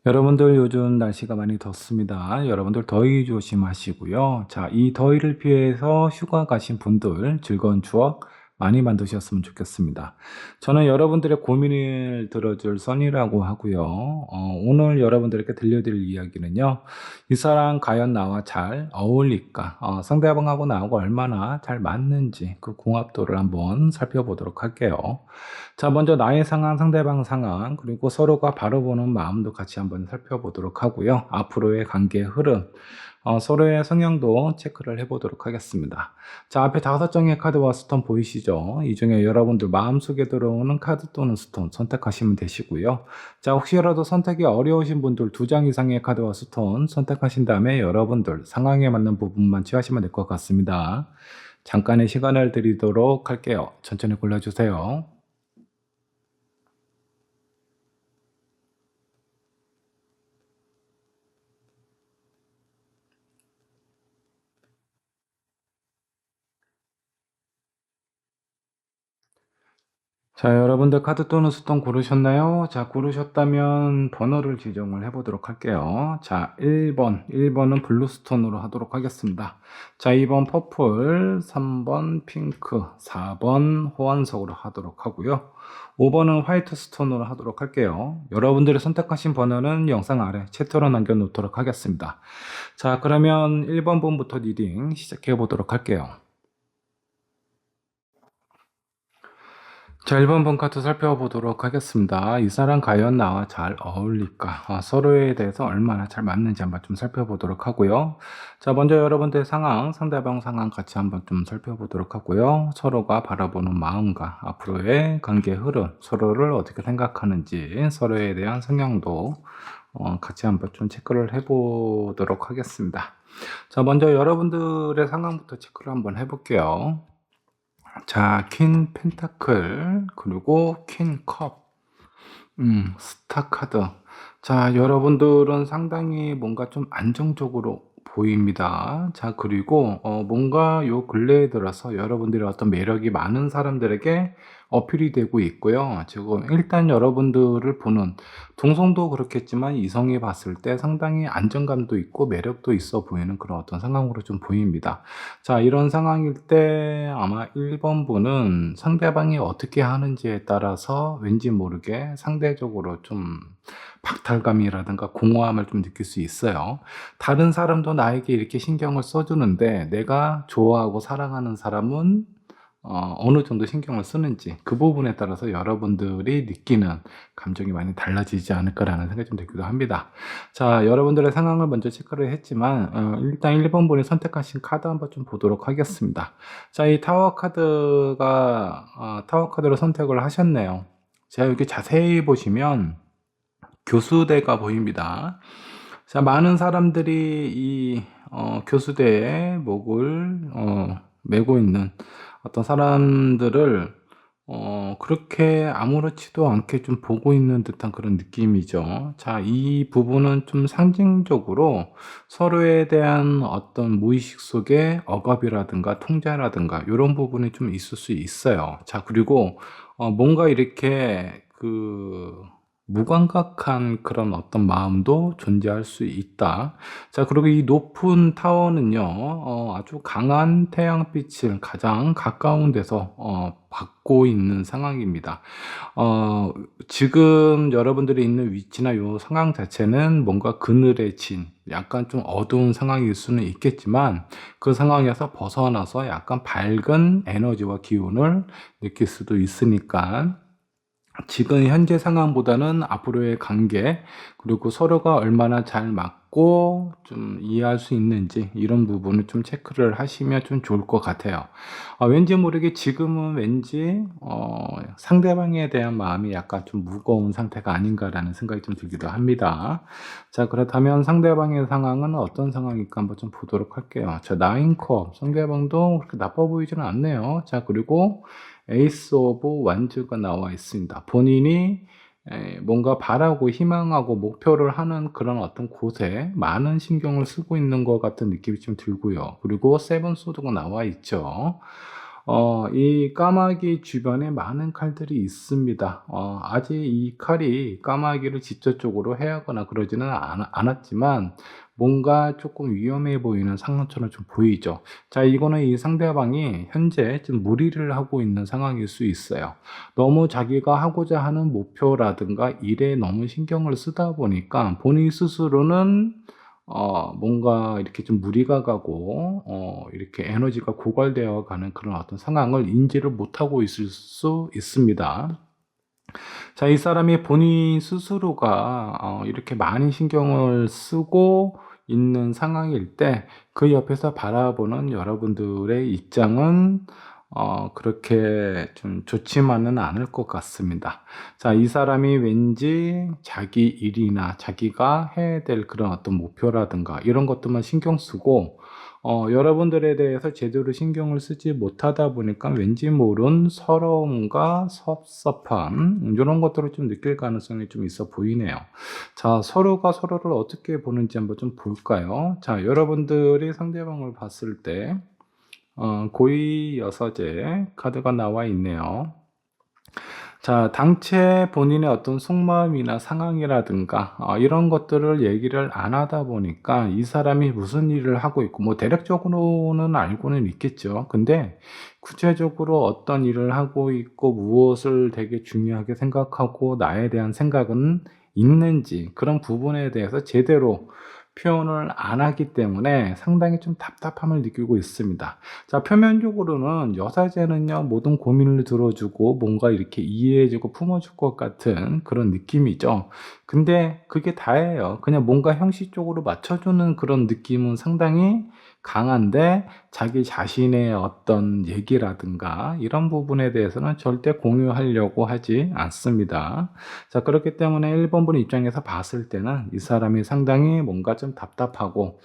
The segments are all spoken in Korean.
여러분들 요즘 날씨가 많이 덥습니다. 여러분들 더위 조심하시고요. 자, 이 더위를 피해서 휴가 가신 분들 즐거운 추억 많이 만드셨으면 좋겠습니다. 저는 여러분들의 고민을 들어줄 써니라고 하고요. 오늘 여러분들에게 들려드릴 이야기는요. 이 사람 과연 나와 잘 어울릴까? 상대방하고 나하고 얼마나 잘 맞는지 그 궁합도를 한번 살펴보도록 할게요. 자, 먼저 나의 상황, 상대방 상황, 그리고 서로가 바라보는 마음도 같이 한번 살펴보도록 하고요. 앞으로의 관계의 흐름, 서로의 성향도 체크를 해보도록 하겠습니다. 자, 앞에 5장의 카드와 스톤 보이시죠? 이 중에 여러분들 마음속에 들어오는 카드 또는 스톤 선택하시면 되시고요. 자, 혹시라도 선택이 어려우신 분들 2장 이상의 카드와 스톤 선택하신 다음에 여러분들 상황에 맞는 부분만 취하시면 될 것 같습니다. 잠깐의 시간을 드리도록 할게요. 천천히 골라주세요. 자, 여러분들 카드 또는 스톤 고르셨나요? 자, 고르셨다면 번호를 지정을 해보도록 할게요. 자, 1번은 블루스톤으로 하도록 하겠습니다. 자, 2번 퍼플, 3번 핑크, 4번 호환석으로 하도록 하고요. 5번은 화이트 스톤으로 하도록 할게요. 여러분들이 선택하신 번호는 영상 아래 채팅으로 남겨놓도록 하겠습니다. 자, 그러면 1번 분부터 리딩 시작해 보도록 할게요. 자, 1번 번 카드 살펴보도록 하겠습니다. 이 사람 과연 나와 잘 어울릴까? 서로에 대해서 얼마나 잘 맞는지 한번 좀 살펴보도록 하고요. 자, 먼저 여러분들 상황, 상대방 상황 같이 한번 좀 살펴보도록 하고요. 서로가 바라보는 마음과 앞으로의 관계 흐름, 서로를 어떻게 생각하는지, 서로에 대한 성향도 같이 한번 좀 체크를 해보도록 하겠습니다. 자, 먼저 여러분들의 상황부터 체크를 한번 해볼게요. 자, 퀸 펜타클, 그리고 퀸 컵, 스타 카드. 자, 여러분들은 상당히 뭔가 좀 안정적으로 보입니다. 자, 그리고 뭔가 요 근래에 들어서 여러분들의 어떤 매력이 많은 사람들에게 어필이 되고 있고요. 지금 일단 여러분들을 보는 동성도 그렇겠지만 이성이 봤을 때 상당히 안정감도 있고 매력도 있어 보이는 그런 어떤 상황으로 좀 보입니다. 자, 이런 상황일 때 아마 1번 분은 상대방이 어떻게 하는지에 따라서 왠지 모르게 상대적으로 좀 박탈감이라든가 공허함을 좀 느낄 수 있어요. 다른 사람도 나에게 이렇게 신경을 써주는데 내가 좋아하고 사랑하는 사람은 어느 정도 신경을 쓰는지 그 부분에 따라서 여러분들이 느끼는 감정이 많이 달라지지 않을까라는 생각이 좀 들기도 합니다. 자, 여러분들의 상황을 먼저 체크를 했지만 일단 1번 분이 선택하신 카드 한번 좀 보도록 하겠습니다. 자, 이 타워 카드가 타워 카드로 선택을 하셨네요. 자, 여기 자세히 보시면 교수대가 보입니다. 자, 많은 사람들이 이 교수대에 목을 메고 있는 어떤 사람들을 그렇게 아무렇지도 않게 좀 보고 있는 듯한 그런 느낌이죠. 자, 이 부분은 좀 상징적으로 서로에 대한 어떤 무의식 속에 억압이라든가 통제라든가 이런 부분이 좀 있을 수 있어요. 자, 그리고 뭔가 이렇게 무감각한 그런 어떤 마음도 존재할 수 있다. 자, 그리고 이 높은 타워는요, 아주 강한 태양빛을 가장 가까운 데서 받고 있는 상황입니다. 지금 여러분들이 있는 위치나 요 상황 자체는 뭔가 그늘에 진, 약간 좀 어두운 상황일 수는 있겠지만, 그 상황에서 벗어나서 약간 밝은 에너지와 기운을 느낄 수도 있으니까, 지금 현재 상황보다는 앞으로의 관계, 그리고 서로가 얼마나 잘 맞고 좀 이해할 수 있는지 이런 부분을 좀 체크를 하시면 좀 좋을 것 같아요. 왠지 모르게 지금은 왠지 상대방에 대한 마음이 약간 좀 무거운 상태가 아닌가라는 생각이 좀 들기도 합니다. 자, 그렇다면 상대방의 상황은 어떤 상황일까 한번 좀 보도록 할게요. 자, 나인컵 상대방도 그렇게 나빠 보이지는 않네요. 자, 그리고 에이스 오브 완즈가 나와 있습니다. 본인이 뭔가 바라고 희망하고 목표를 하는 그런 어떤 곳에 많은 신경을 쓰고 있는 것 같은 느낌이 좀 들고요. 그리고 세븐 소드가 나와 있죠. 이 까마귀 주변에 많은 칼들이 있습니다. 아직 이 칼이 까마귀를 직접적으로 해하거나 그러지는 않았지만 뭔가 조금 위험해 보이는 상황처럼 좀 보이죠. 자, 이거는 이 상대방이 현재 좀 무리를 하고 있는 상황일 수 있어요. 너무 자기가 하고자 하는 목표라든가 일에 너무 신경을 쓰다 보니까 본인 스스로는 뭔가 이렇게 좀 무리가 가고, 이렇게 에너지가 고갈되어 가는 그런 어떤 상황을 인지를 못하고 있을 수 있습니다. 자, 이 사람이 본인 스스로가 이렇게 많이 신경을 쓰고 있는 상황일 때 그 옆에서 바라보는 여러분들의 입장은 그렇게 좀 좋지만은 않을 것 같습니다. 자, 이 사람이 왠지 자기 일이나 자기가 해야 될 그런 어떤 목표라든가 이런 것들만 신경 쓰고 여러분들에 대해서 제대로 신경을 쓰지 못하다 보니까 왠지 모른 서러움과 섭섭함, 이런 것들을 좀 느낄 가능성이 좀 있어 보이네요. 자, 서로가 서로를 어떻게 보는지 한번 좀 볼까요? 자, 여러분들이 상대방을 봤을 때, 고의 여서제 카드가 나와 있네요. 자, 당최 본인의 어떤 속마음이나 상황이라든가 이런 것들을 얘기를 안 하다 보니까 이 사람이 무슨 일을 하고 있고 뭐 대략적으로는 알고는 있겠죠. 근데 구체적으로 어떤 일을 하고 있고 무엇을 되게 중요하게 생각하고 나에 대한 생각은 있는지 그런 부분에 대해서 제대로 표현을 안 하기 때문에 상당히 좀 답답함을 느끼고 있습니다. 자, 표면적으로는 여사제는요, 모든 고민을 들어주고 뭔가 이렇게 이해해주고 품어줄 것 같은 그런 느낌이죠. 근데 그게 다예요. 그냥 뭔가 형식적으로 맞춰주는 그런 느낌은 상당히 강한데 자기 자신의 어떤 얘기라든가 이런 부분에 대해서는 절대 공유하려고 하지 않습니다. 자, 그렇기 때문에 1번 분 입장에서 봤을 때는 이 사람이 상당히 뭔가 좀 답답하고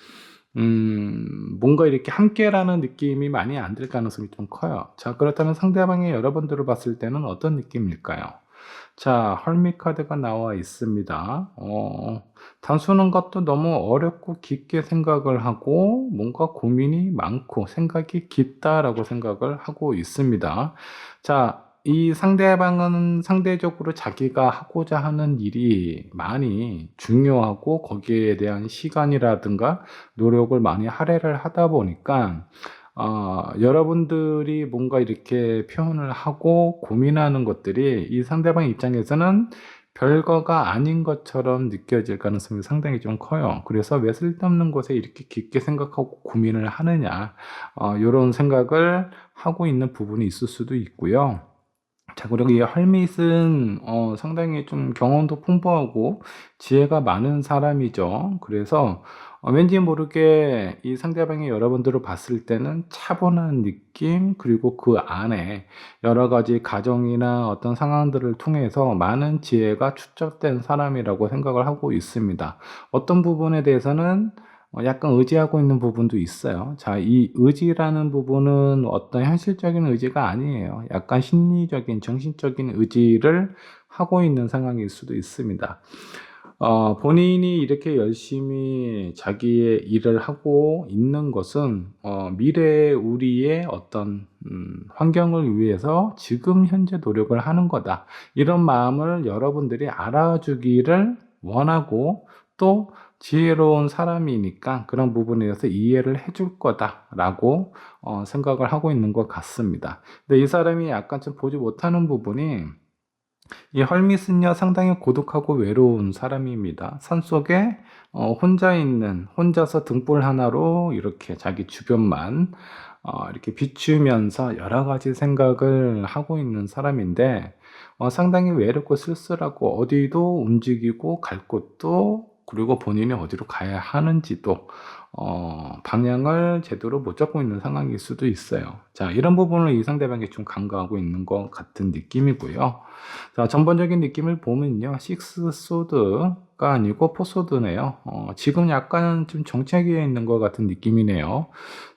뭔가 이렇게 함께라는 느낌이 많이 안 들 가능성이 좀 커요. 자, 그렇다면 상대방이 여러분들을 봤을 때는 어떤 느낌일까요? 자, 헐미 카드가 나와 있습니다. 단순한 것도 너무 어렵고 깊게 생각을 하고 뭔가 고민이 많고 생각이 깊다라고 생각을 하고 있습니다. 자, 이 상대방은 상대적으로 자기가 하고자 하는 일이 많이 중요하고 거기에 대한 시간이라든가 노력을 많이 할애를 하다 보니까 여러분들이 뭔가 이렇게 표현을 하고 고민하는 것들이 이 상대방 입장에서는 별거가 아닌 것처럼 느껴질 가능성이 상당히 좀 커요. 그래서 왜 쓸데없는 것에 이렇게 깊게 생각하고 고민을 하느냐, 이런 생각을 하고 있는 부분이 있을 수도 있고요. 자, 그리고 이 헐밋은 상당히 좀 경험도 풍부하고 지혜가 많은 사람이죠. 그래서 왠지 모르게 이 상대방이 여러분들을 봤을 때는 차분한 느낌, 그리고 그 안에 여러 가지 가정이나 어떤 상황들을 통해서 많은 지혜가 축적된 사람이라고 생각을 하고 있습니다. 어떤 부분에 대해서는 약간 의지하고 있는 부분도 있어요. 자, 이 의지라는 부분은 어떤 현실적인 의지가 아니에요. 약간 심리적인, 정신적인 의지를 하고 있는 상황일 수도 있습니다. 본인이 이렇게 열심히 자기의 일을 하고 있는 것은, 미래의 우리의 어떤, 환경을 위해서 지금 현재 노력을 하는 거다. 이런 마음을 여러분들이 알아주기를 원하고 또 지혜로운 사람이니까 그런 부분에 대해서 이해를 해줄 거다라고 생각을 하고 있는 것 같습니다. 근데 이 사람이 약간 좀 보지 못하는 부분이 이 헐밋은요 상당히 고독하고 외로운 사람입니다. 산속에 혼자서 등불 하나로 이렇게 자기 주변만 이렇게 비추면서 여러 가지 생각을 하고 있는 사람인데 상당히 외롭고 쓸쓸하고 어디도 움직이고 갈 곳도 그리고 본인이 어디로 가야 하는지도 방향을 제대로 못 잡고 있는 상황일 수도 있어요. 자, 이런 부분을 이 상대방이 좀 간과하고 있는 것 같은 느낌이고요. 자, 전반적인 느낌을 보면요. 식스 소드가 아니고 포소드네요. 지금 약간 좀 정체기에 있는 것 같은 느낌이네요.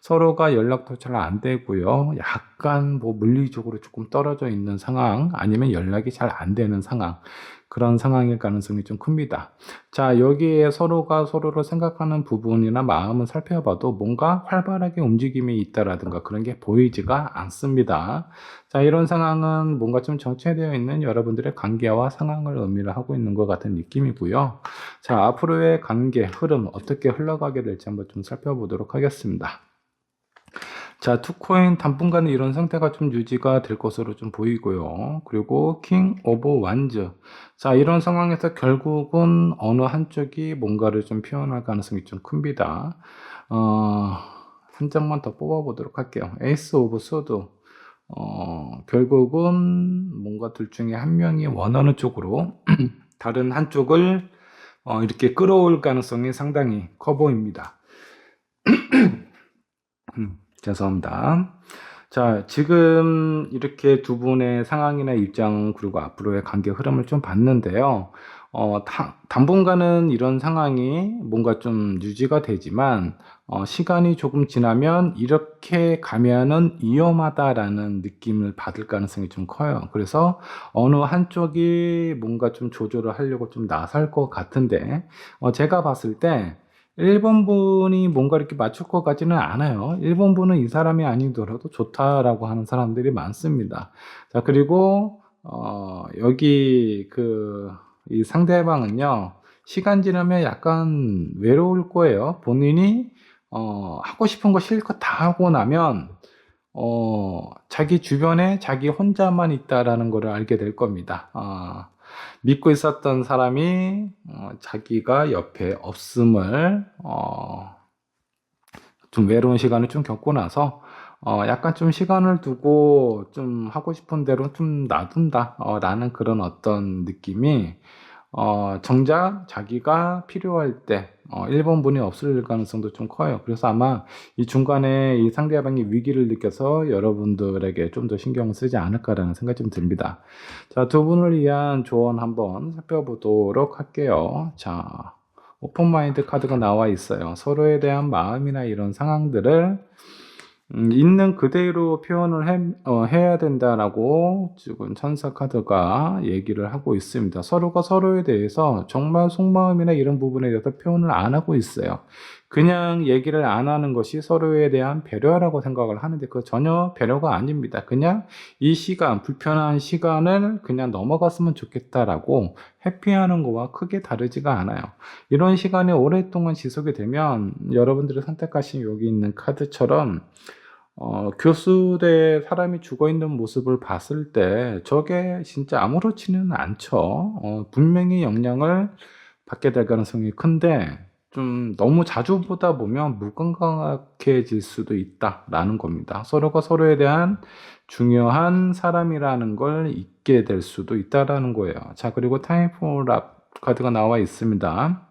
서로가 연락도 잘 안 되고요. 약간 뭐 물리적으로 조금 떨어져 있는 상황, 아니면 연락이 잘 안 되는 상황. 그런 상황일 가능성이 좀 큽니다. 자, 여기에 서로가 서로를 생각하는 부분이나 마음을 살펴봐도 뭔가 활발하게 움직임이 있다라든가 그런 게 보이지가 않습니다. 자, 이런 상황은 뭔가 좀 정체되어 있는 여러분들의 관계와 상황을 의미를 하고 있는 것 같은 느낌이고요. 자, 앞으로의 관계 흐름 어떻게 흘러가게 될지 한번 좀 살펴보도록 하겠습니다. 자, 투코인 당분간은 이런 상태가 좀 유지가 될 것으로 좀 보이고요. 그리고 킹 오브 완즈. 자, 이런 상황에서 결국은 어느 한쪽이 뭔가를 좀 표현할 가능성이 좀 큽니다. 한 장만 더 뽑아보도록 할게요. 에이스 오브 소드. 결국은 뭔가 둘 중에 한 명이 원하는 쪽으로 다른 한쪽을 이렇게 끌어올 가능성이 상당히 커 보입니다. 죄송합니다. 자, 지금 이렇게 두 분의 상황이나 입장, 그리고 앞으로의 관계 흐름을 좀 봤는데요. 당분간은 이런 상황이 뭔가 좀 유지가 되지만, 시간이 조금 지나면 이렇게 가면은 위험하다라는 느낌을 받을 가능성이 좀 커요. 그래서 어느 한쪽이 뭔가 좀 조절을 하려고 좀 나설 것 같은데, 제가 봤을 때, 일본 분이 뭔가 이렇게 맞출 것 같지는 않아요. 일본 분은 이 사람이 아니더라도 좋다라고 하는 사람들이 많습니다. 자, 그리고, 여기 이 상대방은요, 시간 지나면 약간 외로울 거예요. 본인이, 하고 싶은 거 실컷 다 하고 나면, 자기 주변에 자기 혼자만 있다라는 것을 알게 될 겁니다. 믿고 있었던 사람이 자기가 옆에 없음을 좀 외로운 시간을 좀 겪고 나서 약간 좀 시간을 두고 좀 하고 싶은 대로 좀 놔둔다 라는 그런 어떤 느낌이 정작 자기가 필요할 때 일본 분이 없을 가능성도 좀 커요. 그래서 아마 이 중간에 이 상대방이 위기를 느껴서 여러분들에게 좀 더 신경을 쓰지 않을까라는 생각이 좀 듭니다. 자, 두 분을 위한 조언 한번 살펴보도록 할게요. 자, 오픈마인드 카드가 나와 있어요. 서로에 대한 마음이나 이런 상황들을 있는 그대로 표현을 해야 된다라고 지금 천사 카드가 얘기를 하고 있습니다. 서로가 서로에 대해서 정말 속마음이나 이런 부분에 대해서 표현을 안 하고 있어요. 그냥 얘기를 안 하는 것이 서로에 대한 배려라고 생각을 하는데 그거 전혀 배려가 아닙니다. 그냥 이 시간, 불편한 시간을 그냥 넘어갔으면 좋겠다라고 회피하는 거와 크게 다르지가 않아요. 이런 시간이 오랫동안 지속이 되면 여러분들이 선택하신 여기 있는 카드처럼 교수대 사람이 죽어 있는 모습을 봤을 때 저게 진짜 아무렇지는 않죠. 분명히 영향을 받게 될 가능성이 큰데 좀 너무 자주 보다 보면 무건강해질 수도 있다라는 겁니다. 서로가 서로에 대한 중요한 사람이라는 걸 잊게 될 수도 있다라는 거예요. 자, 그리고 타임폴랍 카드가 나와 있습니다.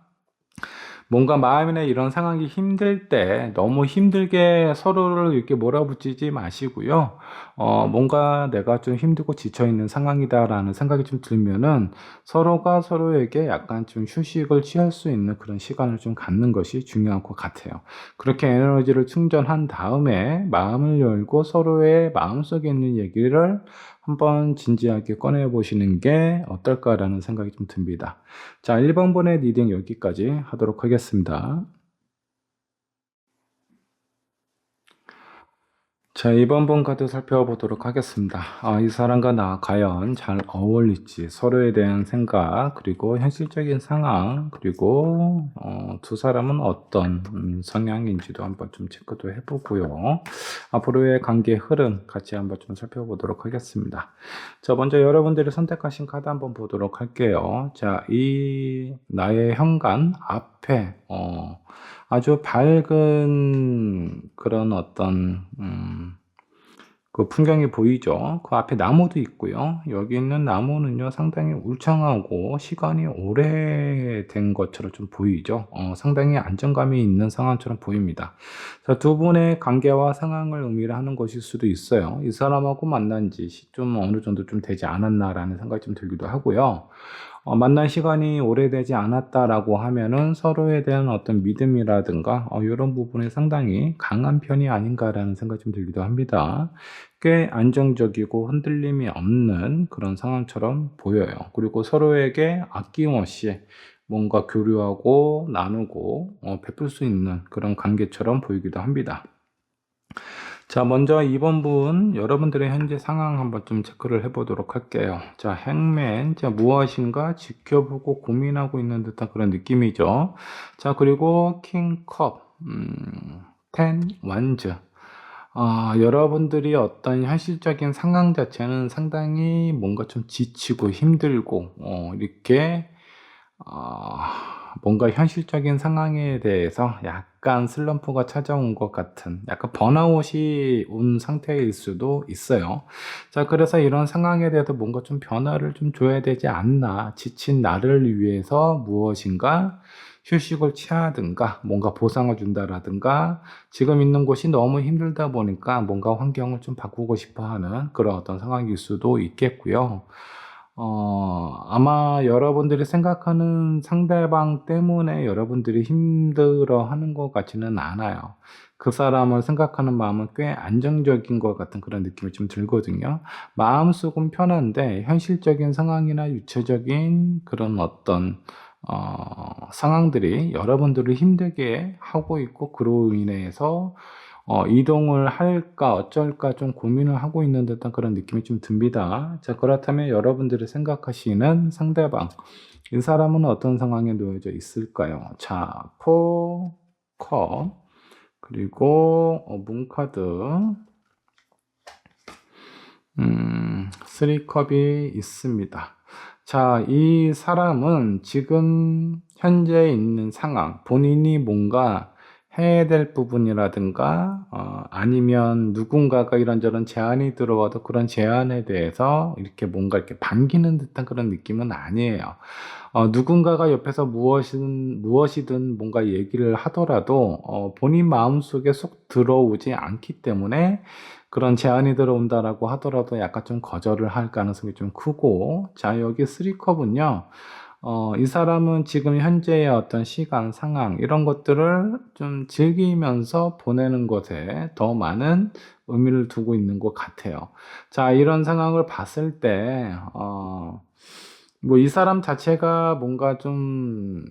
뭔가 마음이나 이런 상황이 힘들 때 너무 힘들게 서로를 이렇게 몰아붙이지 마시고요. 뭔가 내가 좀 힘들고 지쳐있는 상황이다라는 생각이 좀 들면은 서로가 서로에게 약간 좀 휴식을 취할 수 있는 그런 시간을 좀 갖는 것이 중요한 것 같아요. 그렇게 에너지를 충전한 다음에 마음을 열고 서로의 마음속에 있는 얘기를 한번 진지하게 꺼내 보시는 게 어떨까라는 생각이 좀 듭니다. 자, 1번 번의 리딩 여기까지 하도록 하겠습니다. 자, 2번 번 카드 살펴보도록 하겠습니다. 이 사람과 나 과연 잘 어울릴지, 서로에 대한 생각, 그리고 현실적인 상황, 그리고 두 사람은 어떤 성향인지도 한번 좀 체크도 해보고요. 앞으로의 관계 흐름 같이 한번 좀 살펴보도록 하겠습니다. 자, 먼저 여러분들이 선택하신 카드 한번 보도록 할게요. 자, 이 나의 현관 앞에 아주 밝은 그런 어떤 그 풍경이 보이죠. 그 앞에 나무도 있고요. 여기 있는 나무는요 상당히 울창하고 시간이 오래된 것처럼 좀 보이죠. 상당히 안정감이 있는 상황처럼 보입니다. 자, 두 분의 관계와 상황을 의미를 하는 것일 수도 있어요. 이 사람하고 만난 지 좀 어느 정도 좀 되지 않았나라는 생각이 좀 들기도 하고요. 만난 시간이 오래되지 않았다라고 하면은 서로에 대한 어떤 믿음이라든가 이런 부분에 상당히 강한 편이 아닌가라는 생각이 좀 들기도 합니다. 꽤 안정적이고 흔들림이 없는 그런 상황처럼 보여요. 그리고 서로에게 아낌없이 뭔가 교류하고 나누고 베풀 수 있는 그런 관계처럼 보이기도 합니다. 자, 먼저 2번 분, 여러분들의 현재 상황 한번 좀 체크를 해보도록 할게요. 자, 행맨, 자, 무엇인가 지켜보고 고민하고 있는 듯한 그런 느낌이죠. 자, 그리고 킹컵, 텐, 완즈. 여러분들이 어떤 현실적인 상황 자체는 상당히 뭔가 좀 지치고 힘들고, 이렇게 뭔가 현실적인 상황에 대해서 약간 슬럼프가 찾아온 것 같은 약간 번아웃이 온 상태일 수도 있어요. 자, 그래서 이런 상황에 대해서 뭔가 좀 변화를 좀 줘야 되지 않나. 지친 나를 위해서 무엇인가 휴식을 취하든가 뭔가 보상을 준다라든가 지금 있는 곳이 너무 힘들다 보니까 뭔가 환경을 좀 바꾸고 싶어 하는 그런 어떤 상황일 수도 있겠고요. 아마 여러분들이 생각하는 상대방 때문에 여러분들이 힘들어 하는 것 같지는 않아요. 그 사람을 생각하는 마음은 꽤 안정적인 것 같은 그런 느낌이 좀 들거든요. 마음속은 편한데 현실적인 상황이나 유체적인 그런 어떤 상황들이 여러분들을 힘들게 하고 있고 그로 인해서 이동을 할까 어쩔까 좀 고민을 하고 있는 듯한 그런 느낌이 좀 듭니다. 자, 그렇다면 여러분들이 생각하시는 상대방, 이 사람은 어떤 상황에 놓여져 있을까요? 자, 컵, 그리고 문카드, 쓰리컵이 있습니다. 자, 이 사람은 지금 현재 있는 상황, 본인이 뭔가 해야 될 부분이라든가, 아니면 누군가가 이런저런 제안이 들어와도 그런 제안에 대해서 이렇게 뭔가 이렇게 반기는 듯한 그런 느낌은 아니에요. 누군가가 옆에서 무엇이든 뭔가 얘기를 하더라도, 본인 마음속에 쏙 들어오지 않기 때문에 그런 제안이 들어온다라고 하더라도 약간 좀 거절을 할 가능성이 좀 크고, 자, 여기 3컵은요, 이 사람은 지금 현재의 어떤 시간, 상황, 이런 것들을 좀 즐기면서 보내는 것에 더 많은 의미를 두고 있는 것 같아요. 자, 이런 상황을 봤을 때, 뭐 이 사람 자체가 뭔가 좀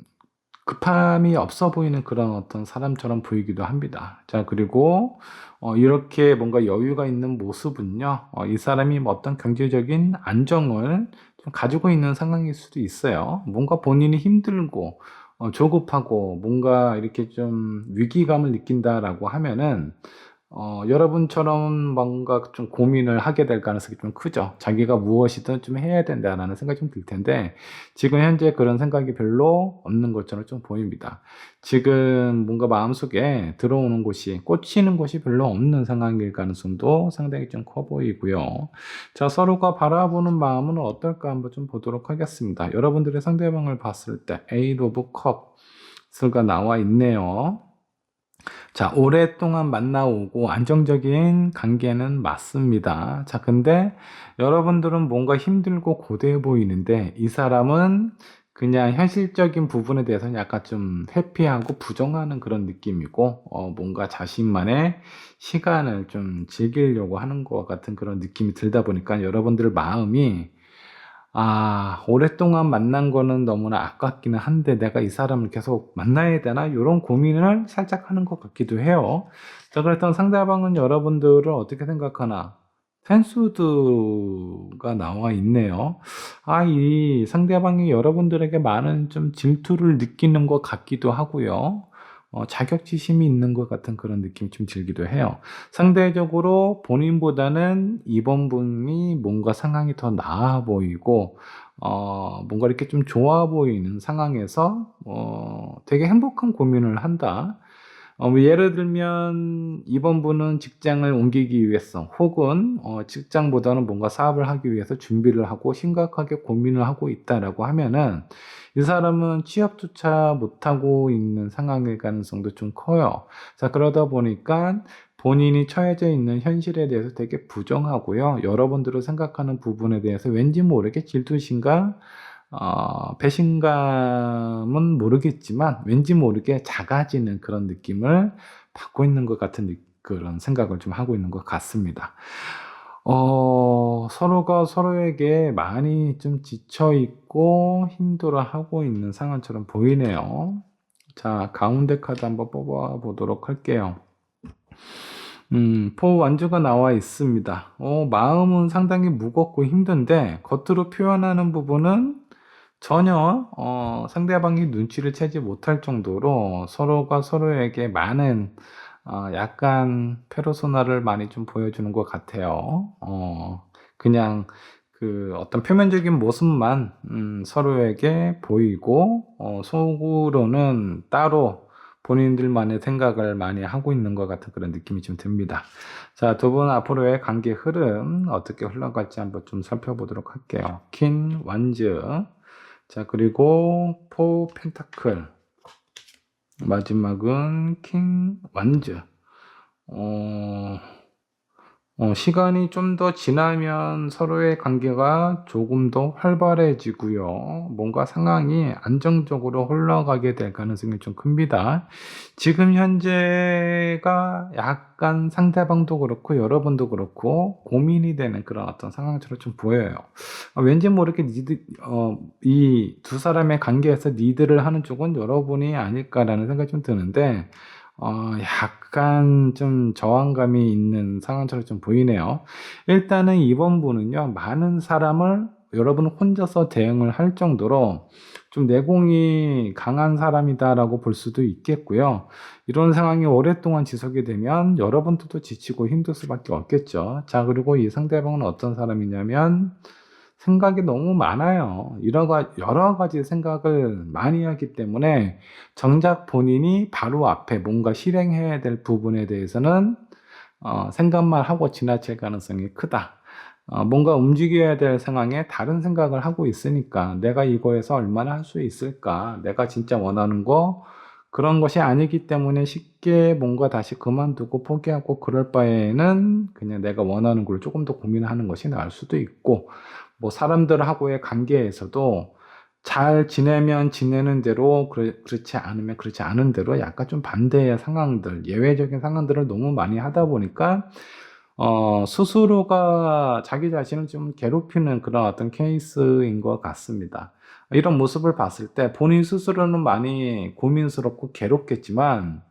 급함이 없어 보이는 그런 어떤 사람처럼 보이기도 합니다. 자, 그리고 이렇게 뭔가 여유가 있는 모습은요, 이 사람이 뭐 어떤 경제적인 안정을 좀 가지고 있는 상황일 수도 있어요. 뭔가 본인이 힘들고 조급하고 뭔가 이렇게 좀 위기감을 느낀다라고 하면은 여러분처럼 뭔가 좀 고민을 하게 될 가능성이 좀 크죠. 자기가 무엇이든 좀 해야 된다라는 생각이 좀 들 텐데, 지금 현재 그런 생각이 별로 없는 것처럼 좀 보입니다. 지금 뭔가 마음속에 들어오는 곳이, 꽂히는 곳이 별로 없는 상황일 가능성도 상당히 좀 커 보이고요. 자, 서로가 바라보는 마음은 어떨까 한번 좀 보도록 하겠습니다. 여러분들의 상대방을 봤을 때, 에이드 오브 컵스가 나와 있네요. 자, 오랫동안 만나오고 안정적인 관계는 맞습니다. 자, 근데 여러분들은 뭔가 힘들고 고되어 보이는데 이 사람은 그냥 현실적인 부분에 대해서는 약간 좀 회피하고 부정하는 그런 느낌이고, 뭔가 자신만의 시간을 좀 즐기려고 하는 것 같은 그런 느낌이 들다 보니까 여러분들 마음이 오랫동안 만난 거는 너무나 아깝기는 한데 내가 이 사람을 계속 만나야 되나? 이런 고민을 살짝 하는 것 같기도 해요. 자, 그렇다면 상대방은 여러분들을 어떻게 생각하나? 펜수드가 나와 있네요. 이 상대방이 여러분들에게 많은 좀 질투를 느끼는 것 같기도 하고요. 자격지심이 있는 것 같은 그런 느낌이 좀 들기도 해요. 상대적으로 본인보다는 이번 분이 뭔가 상황이 더 나아 보이고, 뭔가 이렇게 좀 좋아 보이는 상황에서, 되게 행복한 고민을 한다. 뭐 예를 들면, 이번 분은 직장을 옮기기 위해서, 혹은, 직장보다는 뭔가 사업을 하기 위해서 준비를 하고 심각하게 고민을 하고 있다라고 하면은, 이 사람은 취업조차 못하고 있는 상황일 가능성도 좀 커요. 자, 그러다 보니까 본인이 처해져 있는 현실에 대해서 되게 부정하고요. 여러분들을 생각하는 부분에 대해서 왠지 모르게 질투심과 배신감은 모르겠지만 왠지 모르게 작아지는 그런 느낌을 받고 있는 것 같은 그런 생각을 좀 하고 있는 것 같습니다. 서로가 서로에게 많이 좀 지쳐 있고 힘들어 하고 있는 상황처럼 보이네요. 자, 가운데 카드 한번 뽑아 보도록 할게요. 포 완주가 나와 있습니다. 마음은 상당히 무겁고 힘든데 겉으로 표현하는 부분은 전혀 상대방이 눈치를 채지 못할 정도로 서로가 서로에게 많은 약간 페르소나를 많이 좀 보여주는 것 같아요. 그냥 그 어떤 표면적인 모습만 서로에게 보이고 속으로는 따로 본인들만의 생각을 많이 하고 있는 것 같은 그런 느낌이 좀 듭니다. 자, 두 분 앞으로의 관계 흐름 어떻게 흘러갈지 한번 좀 살펴보도록 할게요. 퀸 완즈, 자, 그리고 포 펜타클, 마지막은 킹 완즈. 어, 시간이 좀 더 지나면 서로의 관계가 조금 더 활발해지고요. 뭔가 상황이 안정적으로 흘러가게 될 가능성이 좀 큽니다. 지금 현재가 약간 상대방도 그렇고 여러분도 그렇고 고민이 되는 그런 어떤 상황처럼 좀 보여요. 왠지 모르게 이 두 사람의 관계에서 리드를 하는 쪽은 여러분이 아닐까라는 생각이 좀 드는데, 약간 좀 저항감이 있는 상황처럼 좀 보이네요. 일단은 이번 분은요, 많은 사람을 여러분 혼자서 대응을 할 정도로 좀 내공이 강한 사람이다라고 볼 수도 있겠고요. 이런 상황이 오랫동안 지속이 되면 여러분들도 지치고 힘들 수밖에 없겠죠. 자, 그리고 이 상대방은 어떤 사람이냐면 생각이 너무 많아요. 여러 가지 생각을 많이 하기 때문에 정작 본인이 바로 앞에 뭔가 실행해야 될 부분에 대해서는 생각만 하고 지나칠 가능성이 크다. 뭔가 움직여야 될 상황에 다른 생각을 하고 있으니까 내가 이거에서 얼마나 할 수 있을까? 내가 진짜 원하는 거 그런 것이 아니기 때문에 쉽게 뭔가 다시 그만두고 포기하고 그럴 바에는 그냥 내가 원하는 걸 조금 더 고민하는 것이 나을 수도 있고, 뭐 사람들하고의 관계에서도 잘 지내면 지내는 대로 그렇지 않으면 그렇지 않은 대로 약간 좀 반대의 상황들, 예외적인 상황들을 너무 많이 하다 보니까 스스로가 자기 자신을 좀 괴롭히는 그런 어떤 케이스인 것 같습니다. 이런 모습을 봤을 때 본인 스스로는 많이 고민스럽고 괴롭겠지만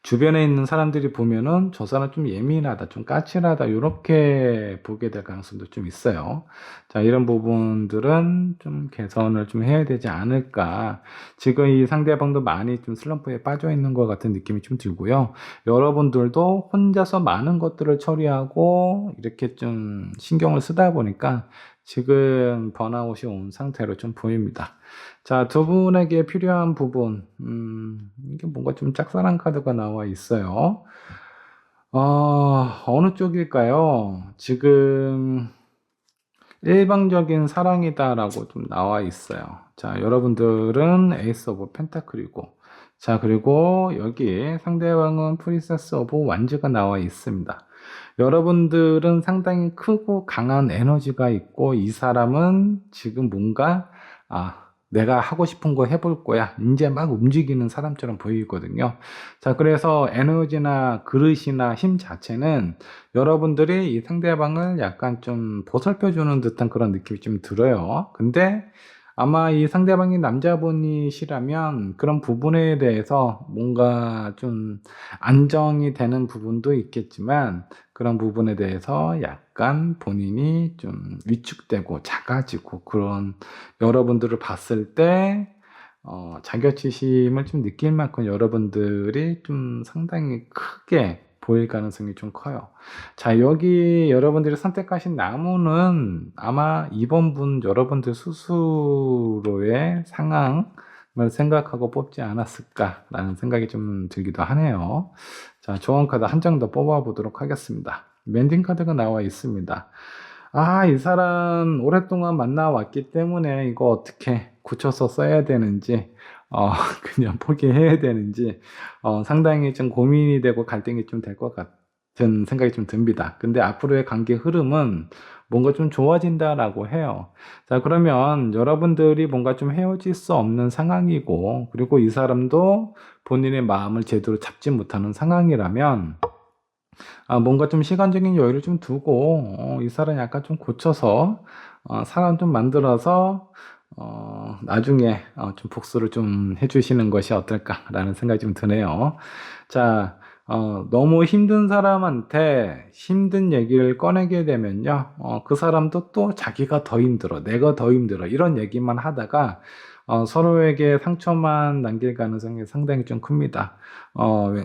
주변에 있는 사람들이 보면은 저 사람 좀 예민하다, 좀 까칠하다, 이렇게 보게 될 가능성도 좀 있어요. 자, 이런 부분들은 좀 개선을 좀 해야 되지 않을까. 지금 이 상대방도 많이 좀 슬럼프에 빠져 있는 것 같은 느낌이 좀 들고요. 여러분들도 혼자서 많은 것들을 처리하고 이렇게 좀 신경을 쓰다 보니까 지금 번아웃이 온 상태로 좀 보입니다. 자, 두 분에게 필요한 부분, 이게 뭔가 좀 짝사랑 카드가 나와 있어요. 어느 쪽일까요? 지금 일방적인 사랑이다라고 좀 나와 있어요. 자, 여러분들은 에이스 오브 펜타클이고, 자, 그리고 여기 상대방은 프린세스 오브 완즈가 나와 있습니다. 여러분들은 상당히 크고 강한 에너지가 있고, 이 사람은 지금 뭔가, 내가 하고 싶은 거 해볼 거야. 이제 막 움직이는 사람처럼 보이거든요. 자, 그래서 에너지나 그릇이나 힘 자체는 여러분들이 이 상대방을 약간 좀 보살펴주는 듯한 그런 느낌이 좀 들어요. 근데 아마 이 상대방이 남자분이시라면 그런 부분에 대해서 뭔가 좀 안정이 되는 부분도 있겠지만 그런 부분에 대해서 약간 본인이 좀 위축되고 작아지고 그런 여러분들을 봤을 때 자격지심을 좀 느낄 만큼 여러분들이 좀 상당히 크게 보일 가능성이 좀 커요. 자, 여기 여러분들이 선택하신 나무는 아마 이번 분 여러분들 스스로의 상황을 생각하고 뽑지 않았을까라는 생각이 좀 들기도 하네요. 자, 조언 카드 한 장 더 뽑아 보도록 하겠습니다. 멘딩 카드가 나와 있습니다. 이 사람 오랫동안 만나왔기 때문에 이거 어떻게 고쳐서 써야 되는지, 그냥 포기해야 되는지, 상당히 좀 고민이 되고 갈등이 좀 될 것 같아요. 든 생각이 좀 듭니다. 근데 앞으로의 관계 흐름은 뭔가 좀 좋아진다라고 해요. 자, 그러면 여러분들이 뭔가 좀 헤어질 수 없는 상황이고, 그리고 이 사람도 본인의 마음을 제대로 잡지 못하는 상황이라면, 뭔가 좀 시간적인 여유를 좀 두고, 이 사람 약간 좀 고쳐서, 사람 좀 만들어서, 나중에 좀 복수를 좀 해주시는 것이 어떨까라는 생각이 좀 드네요. 자, 너무 힘든 사람한테 힘든 얘기를 꺼내게 되면요, 그 사람도 또 자기가 더 힘들어, 내가 더 힘들어, 이런 얘기만 하다가 서로에게 상처만 남길 가능성이 상당히 좀 큽니다.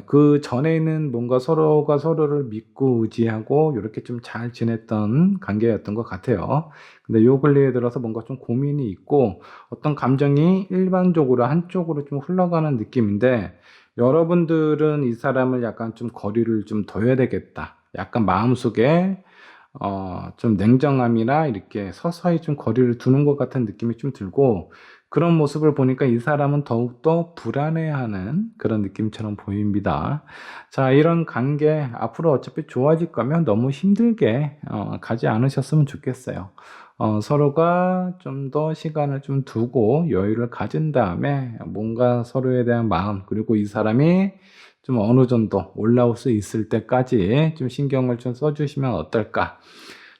그 전에는 뭔가 서로가 서로를 믿고 의지하고 이렇게 좀 잘 지냈던 관계였던 것 같아요. 근데 요 근래에 들어서 뭔가 좀 고민이 있고 어떤 감정이 일반적으로 한쪽으로 좀 흘러가는 느낌인데 여러분들은 이 사람을 약간 좀 거리를 좀 둬야 되겠다. 약간 마음속에 좀 냉정함이나 이렇게 서서히 좀 거리를 두는 것 같은 느낌이 좀 들고 그런 모습을 보니까 이 사람은 더욱더 불안해하는 그런 느낌처럼 보입니다. 자, 이런 관계 앞으로 어차피 좋아질 거면 너무 힘들게 가지 않으셨으면 좋겠어요. 서로가 좀 더 시간을 좀 두고 여유를 가진 다음에 뭔가 서로에 대한 마음, 그리고 이 사람이 좀 어느 정도 올라올 수 있을 때까지 좀 신경을 좀 써주시면 어떨까?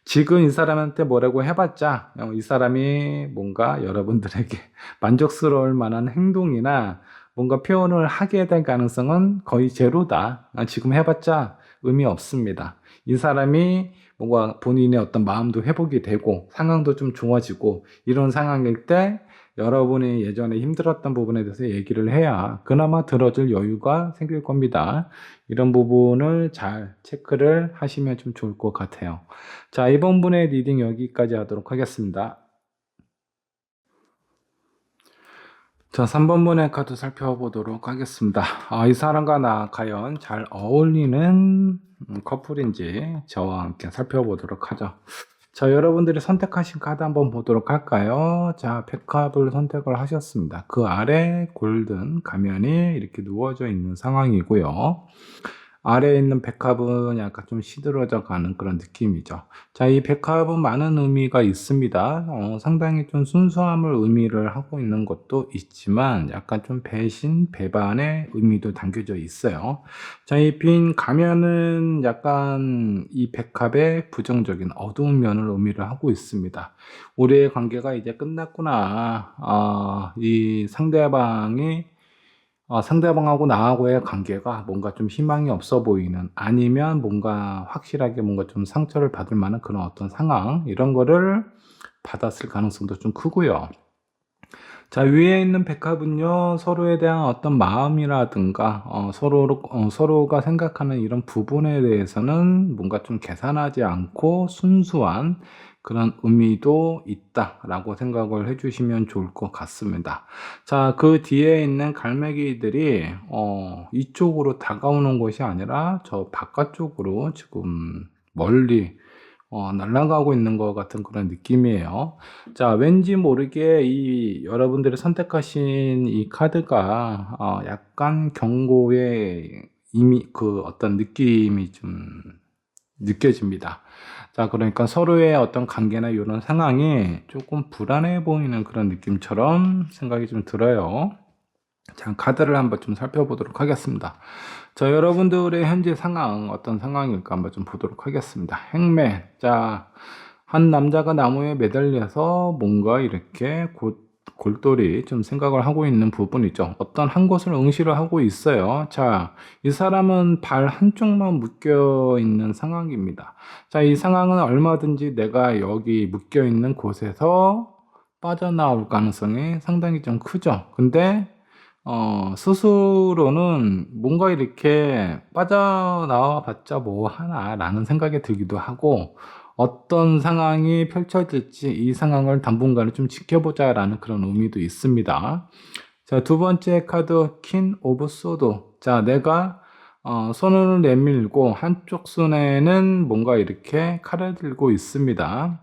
지금 이 사람한테 뭐라고 해봤자 이 사람이 뭔가 여러분들에게 만족스러울 만한 행동이나 뭔가 표현을 하게 될 가능성은 거의 제로다. 지금 해봤자 의미 없습니다. 이 사람이 뭔가 본인의 어떤 마음도 회복이 되고 상황도 좀 좋아지고 이런 상황일 때 여러분이 예전에 힘들었던 부분에 대해서 얘기를 해야 그나마 들어줄 여유가 생길 겁니다. 이런 부분을 잘 체크를 하시면 좀 좋을 것 같아요. 자, 이번 분의 리딩 여기까지 하도록 하겠습니다. 자, 3번 분의 카드 살펴보도록 하겠습니다. 이 사람과 나 과연 잘 어울리는 커플인지 저와 함께 살펴보도록 하죠. 자, 여러분들이 선택하신 카드 한번 보도록 할까요? 자, 백합을 선택을 하셨습니다. 그 아래 골든 가면이 이렇게 누워져 있는 상황이고요. 아래에 있는 백합은 약간 좀 시들어져 가는 그런 느낌이죠. 자, 이 백합은 많은 의미가 있습니다. 상당히 좀 순수함을 의미를 하고 있는 것도 있지만 약간 좀 배신, 배반의 의미도 담겨져 있어요. 자, 이 빈 가면은 약간 이 백합의 부정적인 어두운 면을 의미를 하고 있습니다. 우리의 관계가 이제 끝났구나. 이 상대방하고 나하고의 관계가 뭔가 좀 희망이 없어 보이는 아니면 뭔가 확실하게 뭔가 좀 상처를 받을 만한 그런 어떤 상황 이런 거를 받았을 가능성도 좀 크고요. 자, 위에 있는 백합은요, 서로에 대한 어떤 마음이라든가, 서로가 생각하는 이런 부분에 대해서는 뭔가 좀 계산하지 않고 순수한 그런 의미도 있다라고 생각을 해주시면 좋을 것 같습니다. 자, 그 뒤에 있는 갈매기들이, 이쪽으로 다가오는 것이 아니라 저 바깥쪽으로 지금 멀리 날아가고 있는 것 같은 그런 느낌이에요. 자, 왠지 모르게 이 여러분들이 선택하신 이 카드가 약간 경고의 이미 그 어떤 느낌이 좀 느껴집니다. 자, 그러니까 서로의 어떤 관계나 이런 상황이 조금 불안해 보이는 그런 느낌처럼 생각이 좀 들어요. 자, 카드를 한번 좀 살펴보도록 하겠습니다. 자, 여러분들의 현재 상황, 어떤 상황일까 한번 좀 보도록 하겠습니다. 행맨. 자, 한 남자가 나무에 매달려서 뭔가 이렇게 골똘히 좀 생각을 하고 있는 부분이죠. 어떤 한 곳을 응시를 하고 있어요. 자, 이 사람은 발 한쪽만 묶여 있는 상황입니다. 자, 이 상황은 얼마든지 내가 여기 묶여 있는 곳에서 빠져나올 가능성이 상당히 좀 크죠. 근데 스스로는 뭔가 이렇게 빠져나와 봤자 뭐 하나라는 생각이 들기도 하고, 어떤 상황이 펼쳐질지 이 상황을 당분간은 좀 지켜보자라는 그런 의미도 있습니다. 자, 두 번째 카드, 퀸 오브 소드. 자, 내가 손을 내밀고 한쪽 손에는 뭔가 이렇게 칼을 들고 있습니다.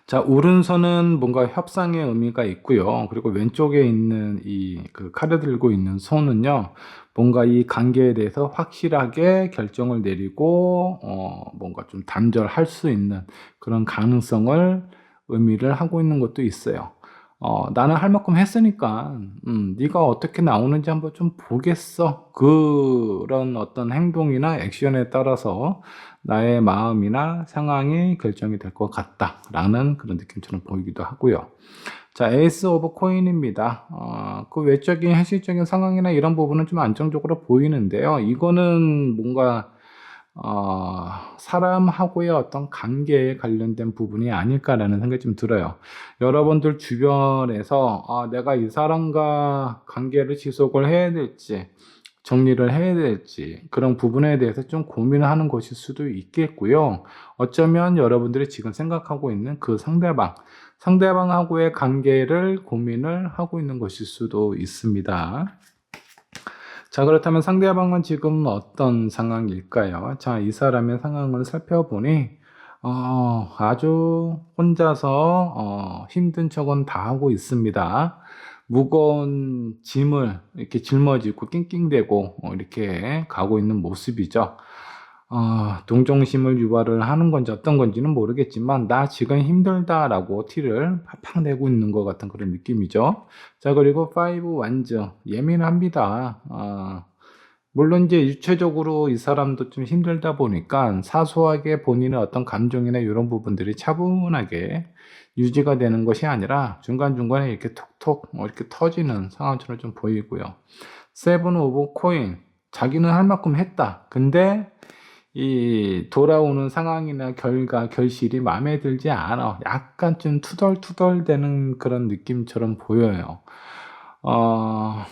자, 오른손은 뭔가 협상의 의미가 있고요. 그리고 왼쪽에 있는 이 그 칼을 들고 있는 손은요, 뭔가 이 관계에 대해서 확실하게 결정을 내리고, 뭔가 좀 단절할 수 있는 그런 가능성을 의미를 하고 있는 것도 있어요. 나는 할 만큼 했으니까, 네가 어떻게 나오는지 한번 좀 보겠어. 그런 어떤 행동이나 액션에 따라서 나의 마음이나 상황이 결정이 될 것 같다라는 그런 느낌처럼 보이기도 하고요. 자, 에이스 오브 코인입니다. 그 외적인 현실적인 상황이나 이런 부분은 좀 안정적으로 보이는데요. 이거는 뭔가 사람하고의 어떤 관계에 관련된 부분이 아닐까라는 생각이 좀 들어요. 여러분들 주변에서 내가 이 사람과 관계를 지속을 해야 될지, 정리를 해야 될지, 그런 부분에 대해서 좀 고민을 하는 것일 수도 있겠고요. 어쩌면 여러분들이 지금 생각하고 있는 그 상대방하고의 관계를 고민을 하고 있는 것일 수도 있습니다. 자, 그렇다면 상대방은 지금 어떤 상황일까요? 자, 이 사람의 상황을 살펴보니, 아주 혼자서, 힘든 척은 다 하고 있습니다. 무거운 짐을 이렇게 짊어지고 낑낑대고, 이렇게 가고 있는 모습이죠. 동정심을 유발을 하는 건지 어떤 건지는 모르겠지만, 나 지금 힘들다라고 티를 팍팍 내고 있는 것 같은 그런 느낌이죠. 자, 그리고 파이브 완즈. 예민합니다. 물론 이제 유체적으로 이 사람도 좀 힘들다 보니까 사소하게 본인의 어떤 감정이나 이런 부분들이 차분하게 유지가 되는 것이 아니라 중간중간에 이렇게 톡톡 이렇게 터지는 상황처럼 좀 보이고요. 세븐 오브 코인. 자기는 할 만큼 했다. 근데 이 돌아오는 상황이나 결실이 마음에 들지 않아. 약간 좀 투덜투덜대는 그런 느낌처럼 보여요. 어,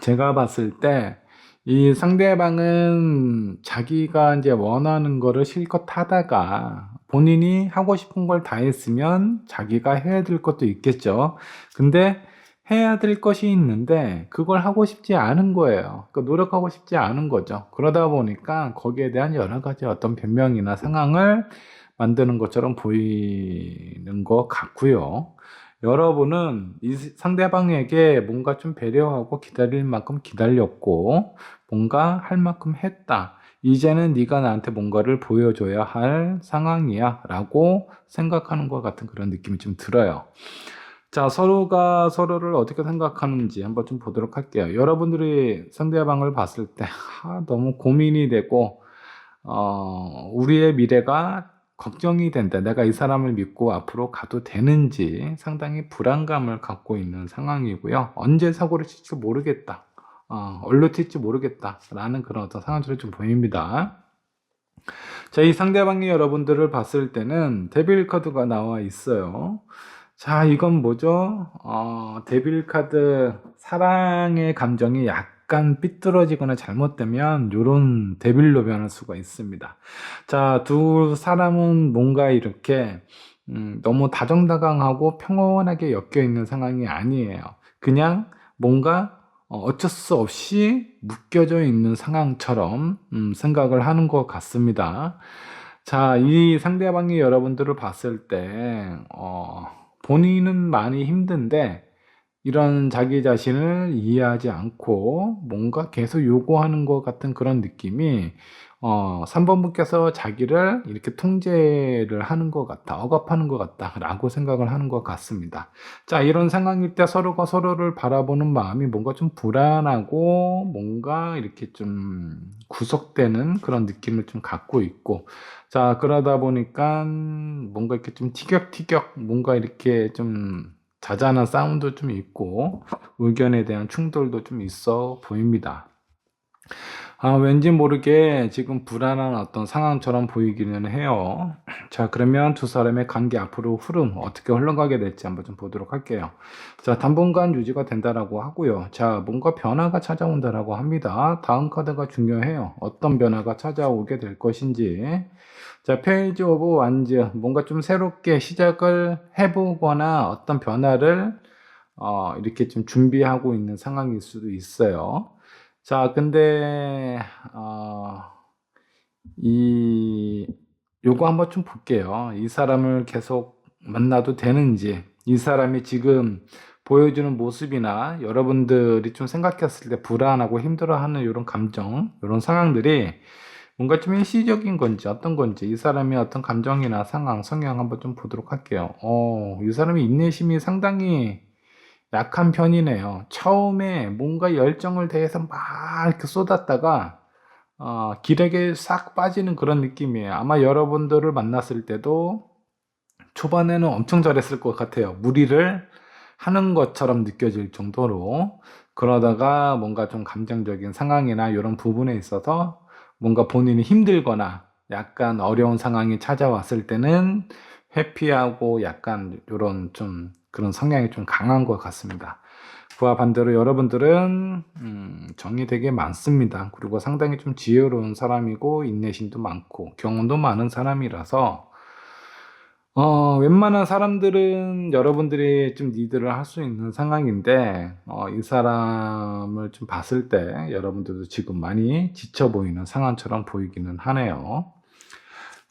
제가 봤을 때 이 상대방은 자기가 이제 원하는 거를 실컷 하다가 본인이 하고 싶은 걸 다 했으면 자기가 해야 될 것도 있겠죠. 근데 해야 될 것이 있는데 그걸 하고 싶지 않은 거예요. 그러니까 노력하고 싶지 않은 거죠. 그러다 보니까 거기에 대한 여러 가지 어떤 변명이나 상황을 만드는 것처럼 보이는 것 같고요. 여러분은 이 상대방에게 뭔가 좀 배려하고 기다릴 만큼 기다렸고 뭔가 할 만큼 했다. 이제는 네가 나한테 뭔가를 보여줘야 할 상황이야 라고 생각하는 것 같은 그런 느낌이 좀 들어요. 자, 서로가 서로를 어떻게 생각하는지 한번 좀 보도록 할게요. 여러분들이 상대방을 봤을 때 너무 고민이 되고 우리의 미래가 걱정이 된다. 내가 이 사람을 믿고 앞으로 가도 되는지 상당히 불안감을 갖고 있는 상황이고요. 언제 사고를 칠지 모르겠다. 얼로 튈지 모르겠다. 라는 그런 어떤 상황처럼 좀 보입니다. 자, 이 상대방이 여러분들을 봤을 때는 데빌 카드가 나와 있어요. 자, 이건 뭐죠? 데빌 카드, 사랑의 감정이 약간 삐뚤어지거나 잘못되면 요런 데빌로 변할 수가 있습니다. 자, 두 사람은 뭔가 이렇게 너무 다정다감하고 평온하게 엮여 있는 상황이 아니에요. 그냥 뭔가 어쩔 수 없이 묶여져 있는 상황처럼 생각을 하는 것 같습니다. 자, 이 상대방이 여러분들을 봤을 때, 본인은 많이 힘든데, 이런 자기 자신을 이해하지 않고 뭔가 계속 요구하는 것 같은 그런 느낌이 3번 분께서 자기를 이렇게 통제를 하는 것 같다, 억압하는 것 같다라고 생각을 하는 것 같습니다. 자, 이런 상황일 때 서로가 서로를 바라보는 마음이 뭔가 좀 불안하고 뭔가 이렇게 좀 구속되는 그런 느낌을 좀 갖고 있고, 자, 그러다 보니까 뭔가 이렇게 좀 티격티격 뭔가 이렇게 좀 자잘한 싸움도 좀 있고 의견에 대한 충돌도 좀 있어 보입니다. 왠지 모르게 지금 불안한 어떤 상황처럼 보이기는 해요. 자, 그러면 두 사람의 관계 앞으로 흐름 어떻게 흘러가게 될지 한번 좀 보도록 할게요. 자, 당분간 유지가 된다라고 하고요. 자, 뭔가 변화가 찾아온다라고 합니다. 다음 카드가 중요해요. 어떤 변화가 찾아오게 될 것인지. 자, 페이지 오브 완즈. 뭔가 좀 새롭게 시작을 해보거나 어떤 변화를 이렇게 좀 준비하고 있는 상황일 수도 있어요. 자, 근데 이 요거 한번 좀 볼게요. 이 사람을 계속 만나도 되는지, 이 사람이 지금 보여주는 모습이나 여러분들이 좀 생각했을 때 불안하고 힘들어하는 이런 감정, 이런 상황들이 뭔가 좀 일시적인 건지 어떤 건지, 이 사람의 어떤 감정이나 상황, 성향 한번 좀 보도록 할게요. 이 사람이 인내심이 상당히 약한 편이네요. 처음에 뭔가 열정을 대해서 막 이렇게 쏟았다가 기력에 싹 빠지는 그런 느낌이에요. 아마 여러분들을 만났을 때도 초반에는 엄청 잘했을 것 같아요. 무리를 하는 것처럼 느껴질 정도로. 그러다가 뭔가 좀 감정적인 상황이나 이런 부분에 있어서 뭔가 본인이 힘들거나 약간 어려운 상황이 찾아왔을 때는 회피하고 약간 이런 좀 그런 성향이 좀 강한 것 같습니다. 그와 반대로 여러분들은 정이 되게 많습니다. 그리고 상당히 좀 지혜로운 사람이고 인내심도 많고 경험도 많은 사람이라서 웬만한 사람들은 여러분들이 좀 리드를 할 수 있는 상황인데, 이 사람을 좀 봤을 때 여러분들도 지금 많이 지쳐 보이는 상황처럼 보이기는 하네요.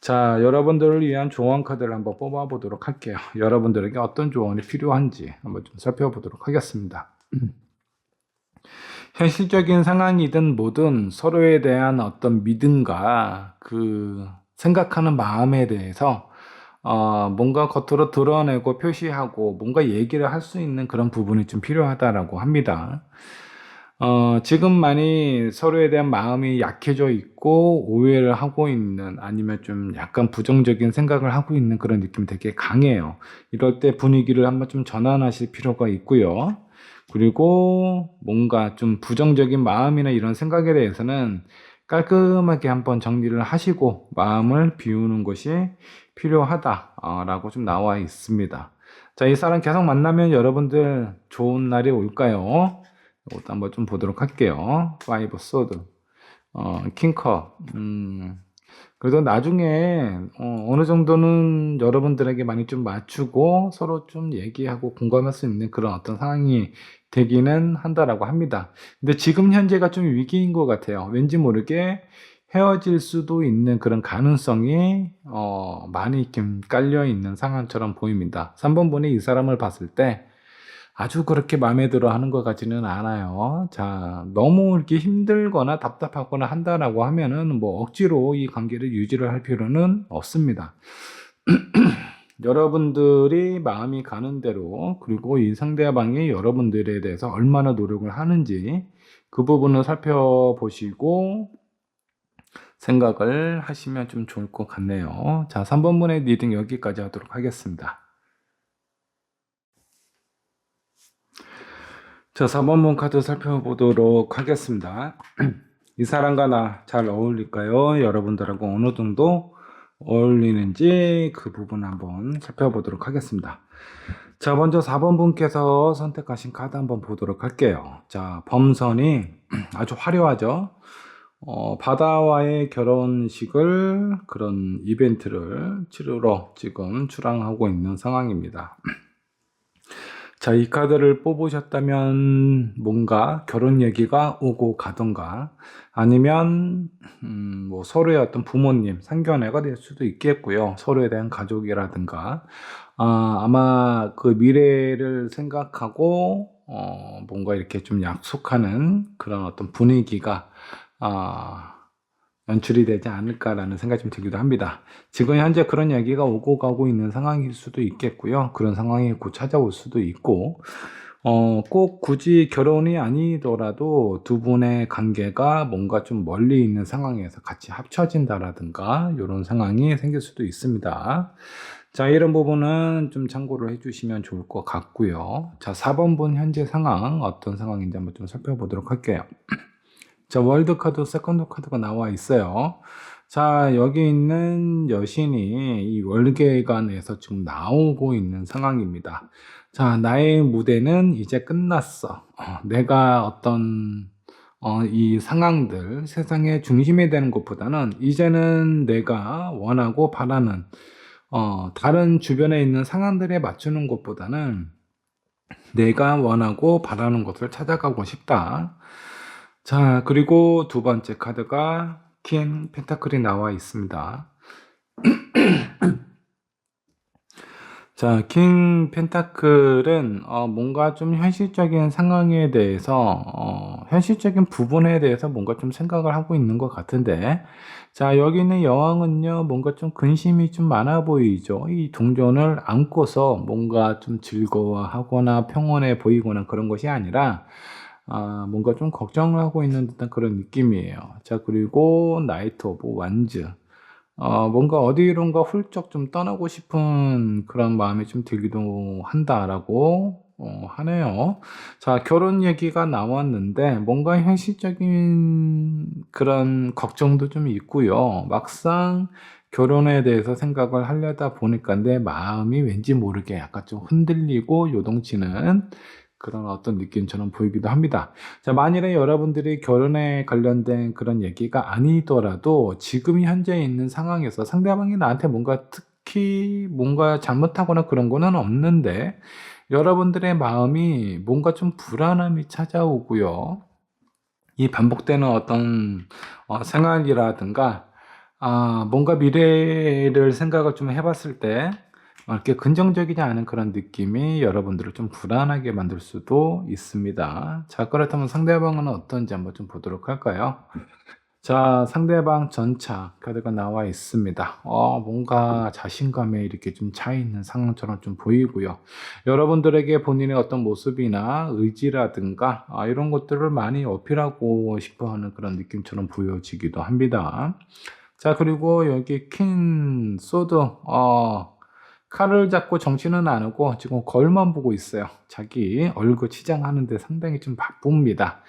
자, 여러분들을 위한 조언 카드를 한번 뽑아 보도록 할게요. 여러분들에게 어떤 조언이 필요한지 한번 좀 살펴보도록 하겠습니다. 현실적인 상황이든 뭐든 서로에 대한 어떤 믿음과 그 생각하는 마음에 대해서 뭔가 겉으로 드러내고 표시하고 뭔가 얘기를 할 수 있는 그런 부분이 좀 필요하다라고 합니다. 지금 많이 서로에 대한 마음이 약해져 있고 오해를 하고 있는 아니면 좀 약간 부정적인 생각을 하고 있는 그런 느낌이 되게 강해요. 이럴 때 분위기를 한번 좀 전환하실 필요가 있고요. 그리고 뭔가 좀 부정적인 마음이나 이런 생각에 대해서는 깔끔하게 한번 정리를 하시고 마음을 비우는 것이 필요하다라고 좀 나와 있습니다. 자, 이 사람 계속 만나면 여러분들 좋은 날이 올까요? 이것도 한번 좀 보도록 할게요. 파이브 소드, 킹컵. 그래도 나중에 어느 정도는 여러분들에게 많이 좀 맞추고 서로 좀 얘기하고 공감할 수 있는 그런 어떤 상황이 되기는 한다라고 합니다. 근데 지금 현재가 좀 위기인 것 같아요. 왠지 모르게 헤어질 수도 있는 그런 가능성이 많이 좀 깔려 있는 상황처럼 보입니다. 3번 분이 이 사람을 봤을 때 아주 그렇게 마음에 들어 하는 것 같지는 않아요. 자, 너무 이렇게 힘들거나 답답하거나 한다라고 하면은 뭐 억지로 이 관계를 유지를 할 필요는 없습니다. 여러분들이 마음이 가는 대로 그리고 이 상대방이 여러분들에 대해서 얼마나 노력을 하는지 그 부분을 살펴보시고 생각을 하시면 좀 좋을 것 같네요. 자, 3번분의 리딩 여기까지 하도록 하겠습니다. 자, 4번문 카드 살펴보도록 하겠습니다. 이 사람과 나 잘 어울릴까요? 여러분들하고 어느 정도 어울리는지 그 부분 한번 살펴보도록 하겠습니다. 자, 먼저 4번 분께서 선택하신 카드 한번 보도록 할게요. 자, 범선이 아주 화려하죠? 바다와의 결혼식을 그런 이벤트를 치르러 지금 출항하고 있는 상황입니다. 자, 이 카드를 뽑으셨다면 뭔가 결혼 얘기가 오고 가던가 아니면 뭐 서로의 어떤 부모님, 상견례가 될 수도 있겠고요. 서로에 대한 가족이라든가 아마 그 미래를 생각하고 뭔가 이렇게 좀 약속하는 그런 어떤 분위기가 아, 연출이 되지 않을까라는 생각이 좀 들기도 합니다. 지금 현재 그런 얘기가 오고 가고 있는 상황일 수도 있겠고요. 그런 상황이 곧 찾아올 수도 있고, 꼭 굳이 결혼이 아니더라도 두 분의 관계가 뭔가 좀 멀리 있는 상황에서 같이 합쳐진다라든가, 이런 상황이 생길 수도 있습니다. 자, 이런 부분은 좀 참고를 해주시면 좋을 것 같고요. 자, 4번 분 현재 상황, 어떤 상황인지 한번 좀 살펴보도록 할게요. 자, 월드 카드, 세컨드 카드가 나와 있어요. 자, 여기 있는 여신이 이 월계관에서 지금 나오고 있는 상황입니다. 자, 나의 무대는 이제 끝났어. 내가 어떤 이 상황들, 세상의 중심이 되는 것보다는 이제는 내가 원하고 바라는 다른 주변에 있는 상황들에 맞추는 것보다는 내가 원하고 바라는 것을 찾아가고 싶다. 자, 그리고 두 번째 카드가 퀸 펜타클이 나와 있습니다. 자, 킹 펜타클은 뭔가 좀 현실적인 상황에 대해서, 현실적인 부분에 대해서 뭔가 좀 생각을 하고 있는 것 같은데, 자, 여기 있는 여왕은요, 뭔가 좀 근심이 좀 많아 보이죠. 이 동전을 안고서 뭔가 좀 즐거워하거나 평온해 보이거나 그런 것이 아니라, 뭔가 좀 걱정을 하고 있는 듯한 그런 느낌이에요. 자, 그리고 나이트 오브 완즈. 뭔가 어디론가 훌쩍 좀 떠나고 싶은 그런 마음이 좀 들기도 한다라고 하네요. 자, 결혼 얘기가 나왔는데 뭔가 현실적인 그런 걱정도 좀 있고요. 막상 결혼에 대해서 생각을 하려다 보니까 내 마음이 왠지 모르게 약간 좀 흔들리고 요동치는 그런 어떤 느낌처럼 보이기도 합니다. 자, 만일에 여러분들이 결혼에 관련된 그런 얘기가 아니더라도 지금 현재 있는 상황에서 상대방이 나한테 뭔가 특히 뭔가 잘못하거나 그런 거는 없는데 여러분들의 마음이 뭔가 좀 불안함이 찾아오고요. 이 반복되는 어떤 생활이라든가 뭔가 미래를 생각을 좀 해봤을 때 이렇게 긍정적이지 않은 그런 느낌이 여러분들을 좀 불안하게 만들 수도 있습니다. 자, 그렇다면 상대방은 어떤지 한번 좀 보도록 할까요? 자, 상대방 전차 카드가 나와 있습니다. 뭔가 자신감에 이렇게 좀 차 있는 상황처럼 좀 보이고요. 여러분들에게 본인의 어떤 모습이나 의지라든가 이런 것들을 많이 어필하고 싶어 하는 그런 느낌처럼 보여지기도 합니다. 자, 그리고 여기 퀸 소드, 칼을 잡고 정치는 않고 지금 거울만 보고 있어요. 자기 얼굴 치장하는데 상당히 좀 바쁩니다.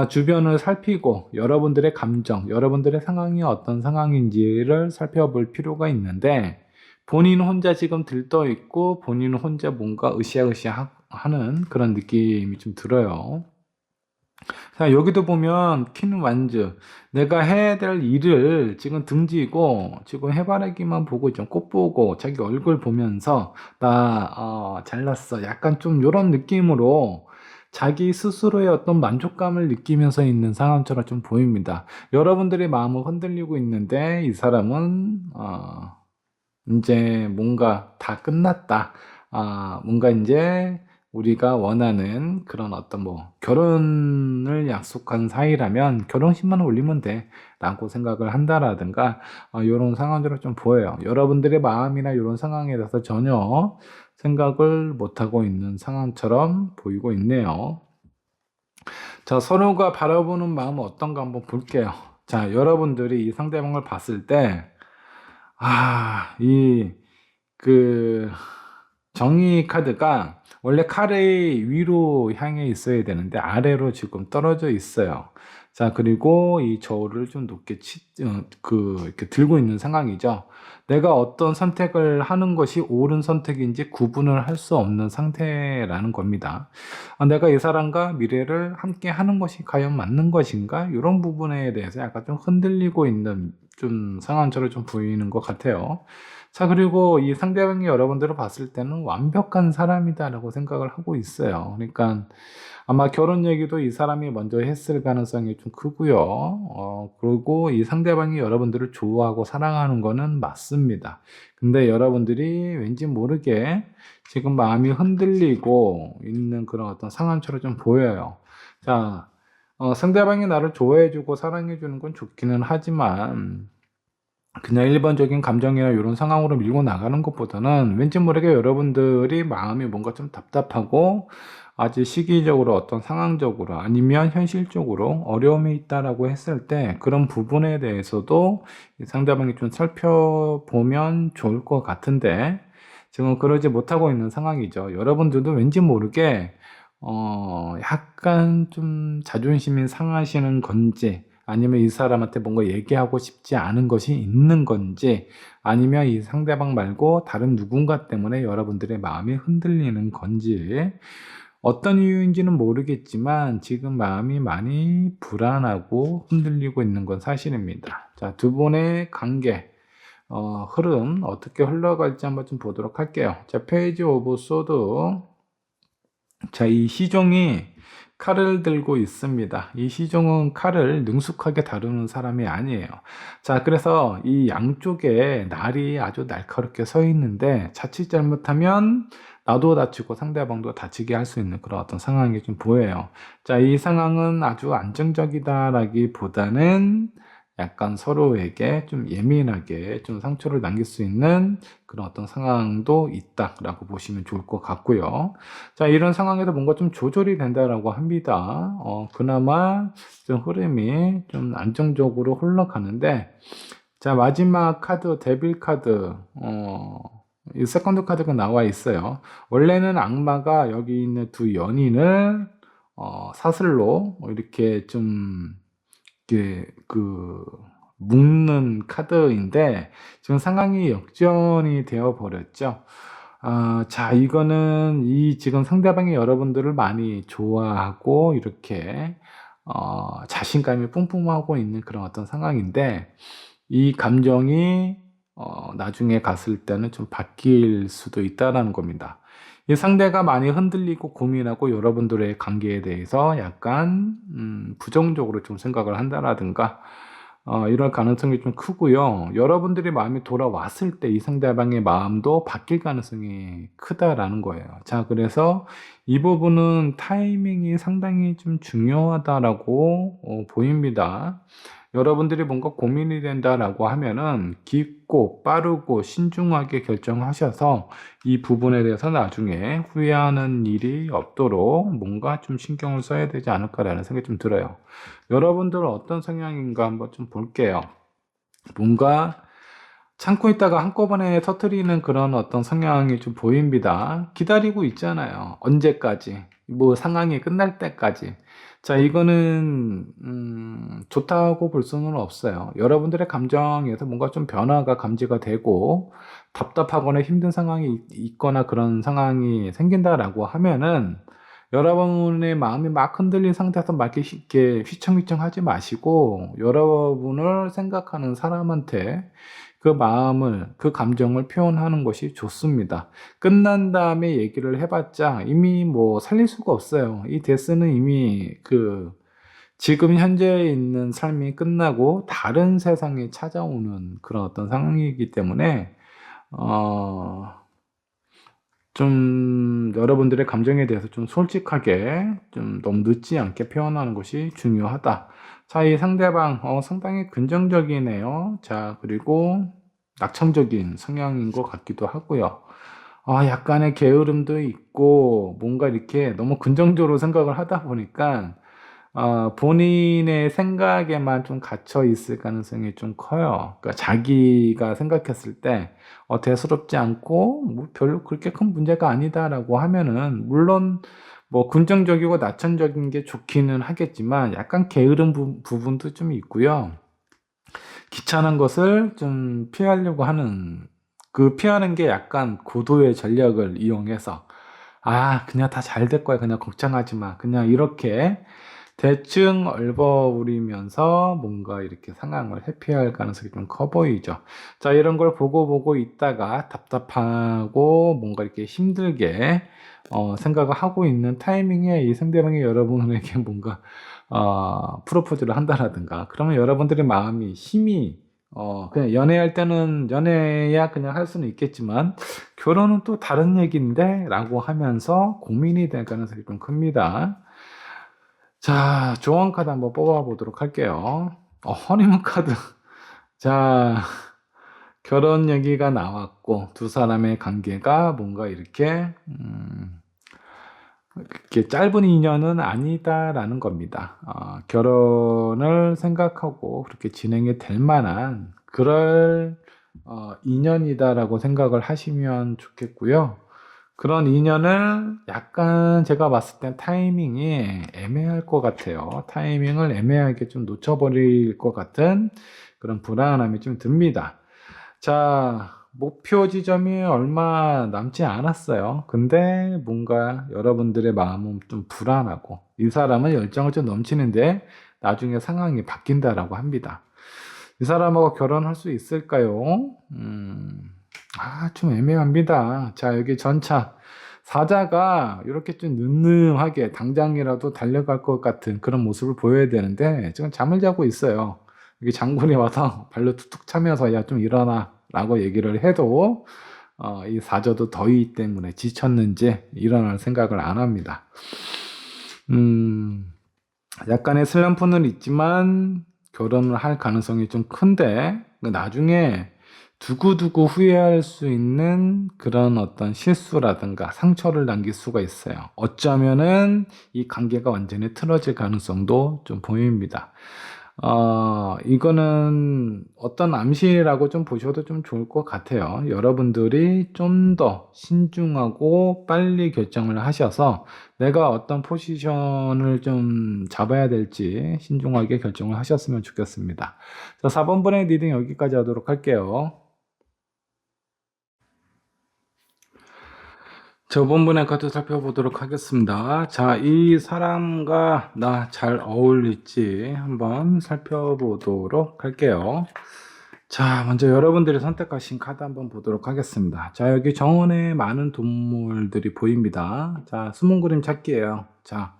주변을 살피고 여러분들의 감정, 여러분들의 상황이 어떤 상황인지를 살펴볼 필요가 있는데 본인 혼자 지금 들떠 있고 본인 혼자 뭔가 으쌰으쌰 하는 그런 느낌이 좀 들어요. 자, 여기도 보면 퀸 완즈. 내가 해야 될 일을 지금 등지고 지금 해바라기만 보고 좀 꽃 보고 자기 얼굴 보면서 나 잘났어. 약간 좀 이런 느낌으로 자기 스스로의 어떤 만족감을 느끼면서 있는 상황처럼 좀 보입니다. 여러분들의 마음을 흔들리고 있는데 이 사람은 이제 뭔가 다 끝났다. 뭔가 이제 우리가 원하는 그런 어떤 뭐 결혼을 약속한 사이라면 결혼식만 올리면 돼. 라고 생각을 한다라든가 이런 상황들을 좀 보여요. 여러분들의 마음이나 이런 상황에 대해서 전혀 생각을 못하고 있는 상황처럼 보이고 있네요. 자, 서로가 바라보는 마음은 어떤가 한번 볼게요. 자, 여러분들이 이 상대방을 봤을 때, 이 그 정의 카드가 원래 칼의 위로 향해 있어야 되는데 아래로 지금 떨어져 있어요. 자, 그리고 이 저울을 좀 높게 이렇게 들고 있는 상황이죠. 내가 어떤 선택을 하는 것이 옳은 선택인지 구분을 할 수 없는 상태라는 겁니다. 내가 이 사람과 미래를 함께 하는 것이 과연 맞는 것인가? 이런 부분에 대해서 약간 좀 흔들리고 있는 좀 상황처럼 좀 보이는 것 같아요. 자, 그리고 이 상대방이 여러분들을 봤을 때는 완벽한 사람이다라고 생각을 하고 있어요. 그러니까 아마 결혼 얘기도 이 사람이 먼저 했을 가능성이 좀 크고요. 그리고 이 상대방이 여러분들을 좋아하고 사랑하는 거는 맞습니다. 근데 여러분들이 왠지 모르게 지금 마음이 흔들리고 있는 그런 어떤 상황처럼 좀 보여요. 자, 상대방이 나를 좋아해주고 사랑해주는 건 좋기는 하지만 그냥 일반적인 감정이나 이런 상황으로 밀고 나가는 것보다는 왠지 모르게 여러분들이 마음이 뭔가 좀 답답하고 아주 시기적으로 어떤 상황적으로 아니면 현실적으로 어려움이 있다라고 했을 때 그런 부분에 대해서도 상대방이 좀 살펴보면 좋을 것 같은데 지금 그러지 못하고 있는 상황이죠. 여러분들도 왠지 모르게 약간 좀 자존심이 상하시는 건지 아니면 이 사람한테 뭔가 얘기하고 싶지 않은 것이 있는 건지, 아니면 이 상대방 말고 다른 누군가 때문에 여러분들의 마음이 흔들리는 건지, 어떤 이유인지는 모르겠지만 지금 마음이 많이 불안하고 흔들리고 있는 건 사실입니다. 자, 두 분의 관계, 흐름 어떻게 흘러갈지 한번 좀 보도록 할게요. 자, 페이지 오브 소드. 자, 이 시종이 칼을 들고 있습니다. 이 시종은 칼을 능숙하게 다루는 사람이 아니에요. 자, 그래서 이 양쪽에 날이 아주 날카롭게 서 있는데 자칫 잘못하면 나도 다치고 상대방도 다치게 할 수 있는 그런 어떤 상황이 좀 보여요. 자, 이 상황은 아주 안정적이다라기보다는 약간 서로에게 좀 예민하게 좀 상처를 남길 수 있는 그런 어떤 상황도 있다라고 보시면 좋을 것 같고요. 자, 이런 상황에서 뭔가 좀 조절이 된다라고 합니다. 그나마 좀 흐름이 좀 안정적으로 흘러가는데, 자, 마지막 카드, 데빌 카드, 이 세컨드 카드가 나와 있어요. 원래는 악마가 여기 있는 두 연인을, 사슬로 이렇게 좀, 이렇게 묶는 카드인데, 지금 상황이 역전이 되어 버렸죠. 자, 이거는 이 지금 상대방이 여러분들을 많이 좋아하고 이렇게 자신감이 뿜뿜하고 있는 그런 어떤 상황인데 이 감정이 나중에 갔을 때는 좀 바뀔 수도 있다라는 겁니다. 이 상대가 많이 흔들리고 고민하고 여러분들의 관계에 대해서 약간 부정적으로 좀 생각을 한다라든가 이럴 가능성이 좀 크고요. 여러분들이 마음이 돌아왔을 때 이 상대방의 마음도 바뀔 가능성이 크다라는 거예요. 자, 그래서 이 부분은 타이밍이 상당히 좀 중요하다라고 보입니다. 여러분들이 뭔가 고민이 된다라고 하면은 깊고 빠르고 신중하게 결정하셔서 이 부분에 대해서 나중에 후회하는 일이 없도록 뭔가 좀 신경을 써야 되지 않을까라는 생각이 좀 들어요. 여러분들은 어떤 성향인가 한번 좀 볼게요. 뭔가 참고 있다가 한꺼번에 터뜨리는 그런 어떤 성향이 좀 보입니다. 기다리고 있잖아요. 언제까지? 뭐 상황이 끝날 때까지. 자, 이거는 좋다고 볼 수는 없어요. 여러분들의 감정에서 뭔가 좀 변화가 감지가 되고 답답하거나 힘든 상황이 있거나 그런 상황이 생긴다라고 하면은 여러분의 마음이 막 흔들린 상태에서 막 이렇게 휘청휘청 하지 마시고 여러분을 생각하는 사람한테 그 마음을, 그 감정을 표현하는 것이 좋습니다. 끝난 다음에 얘기를 해봤자 이미 뭐 살릴 수가 없어요. 이 데스는 이미 지금 현재 있는 삶이 끝나고 다른 세상이 찾아오는 그런 어떤 상황이기 때문에, 어, 좀 여러분들의 감정에 대해서 좀 솔직하게 좀 너무 늦지 않게 표현하는 것이 중요하다. 자, 이 상대방 상당히 긍정적이네요. 자, 그리고 낙천적인 성향인 것 같기도 하고요. 약간의 게으름도 있고 뭔가 이렇게 너무 긍정적으로 생각을 하다 보니까 본인의 생각에만 좀 갇혀 있을 가능성이 좀 커요. 그러니까 자기가 생각했을 때 대수롭지 않고 뭐 별로 그렇게 큰 문제가 아니다라고 하면은 물론 뭐 긍정적이고 낙천적인 게 좋기는 하겠지만 약간 게으른 부분도 좀 있고요. 귀찮은 것을 좀 피하려고 하는 피하는 게 약간 고도의 전략을 이용해서 그냥 다 잘 될 거야. 그냥 걱정하지 마. 그냥 이렇게 대충 얼버무리면서 뭔가 이렇게 상황을 회피할 가능성이 좀 커 보이죠. 자, 이런 걸 보고 있다가 답답하고 뭔가 이렇게 힘들게 생각을 하고 있는 타이밍에 이 상대방이 여러분에게 뭔가 프로포즈를 한다라든가 그러면 여러분들의 마음이 힘이 그냥 연애할 때는 연애야 그냥 할 수는 있겠지만 결혼은 또 다른 얘기인데 라고 하면서 고민이 될 가능성이 좀 큽니다. 자, 조언 카드 한번 뽑아 보도록 할게요. 허니문 카드. 자, 결혼 얘기가 나왔고, 두 사람의 관계가 뭔가 이렇게 짧은 인연은 아니다라는 겁니다. 결혼을 생각하고 그렇게 진행이 될 만한 그럴 인연이다라고 생각을 하시면 좋겠고요. 그런 인연을 약간 제가 봤을 땐 타이밍이 애매할 것 같아요. 타이밍을 애매하게 좀 놓쳐버릴 것 같은 그런 불안함이 좀 듭니다. 자, 목표 지점이 얼마 남지 않았어요. 근데 뭔가 여러분들의 마음은 좀 불안하고 이 사람은 열정을 좀 넘치는데 나중에 상황이 바뀐다라고 합니다. 이 사람하고 결혼할 수 있을까요? 좀 애매합니다. 자, 여기 전차. 사자가 이렇게 좀 늠름하게 당장이라도 달려갈 것 같은 그런 모습을 보여야 되는데 지금 잠을 자고 있어요. 이게 장군이 와서 발로 툭툭 차면서 야 좀 일어나 라고 얘기를 해도 이 사자도 더위 때문에 지쳤는지 일어날 생각을 안 합니다. 음, 약간의 슬럼프는 있지만 결혼을 할 가능성이 좀 큰데 나중에 두고두고 후회할 수 있는 그런 어떤 실수라든가 상처를 남길 수가 있어요. 어쩌면은 이 관계가 완전히 틀어질 가능성도 좀 보입니다. 이거는 어떤 암시라고 좀 보셔도 좀 좋을 것 같아요. 여러분들이 좀 더 신중하고 빨리 결정을 하셔서 내가 어떤 포지션을 좀 잡아야 될지 신중하게 결정을 하셨으면 좋겠습니다. 자, 4번 분의 리딩 여기까지 하도록 할게요. 저번 분의 카드 살펴보도록 하겠습니다. 자, 이 사람과 나 잘 어울릴지 한번 살펴보도록 할게요. 자, 먼저 여러분들이 선택하신 카드 한번 보도록 하겠습니다. 자, 여기 정원에 많은 동물들이 보입니다. 자, 숨은 그림 찾기예요. 자,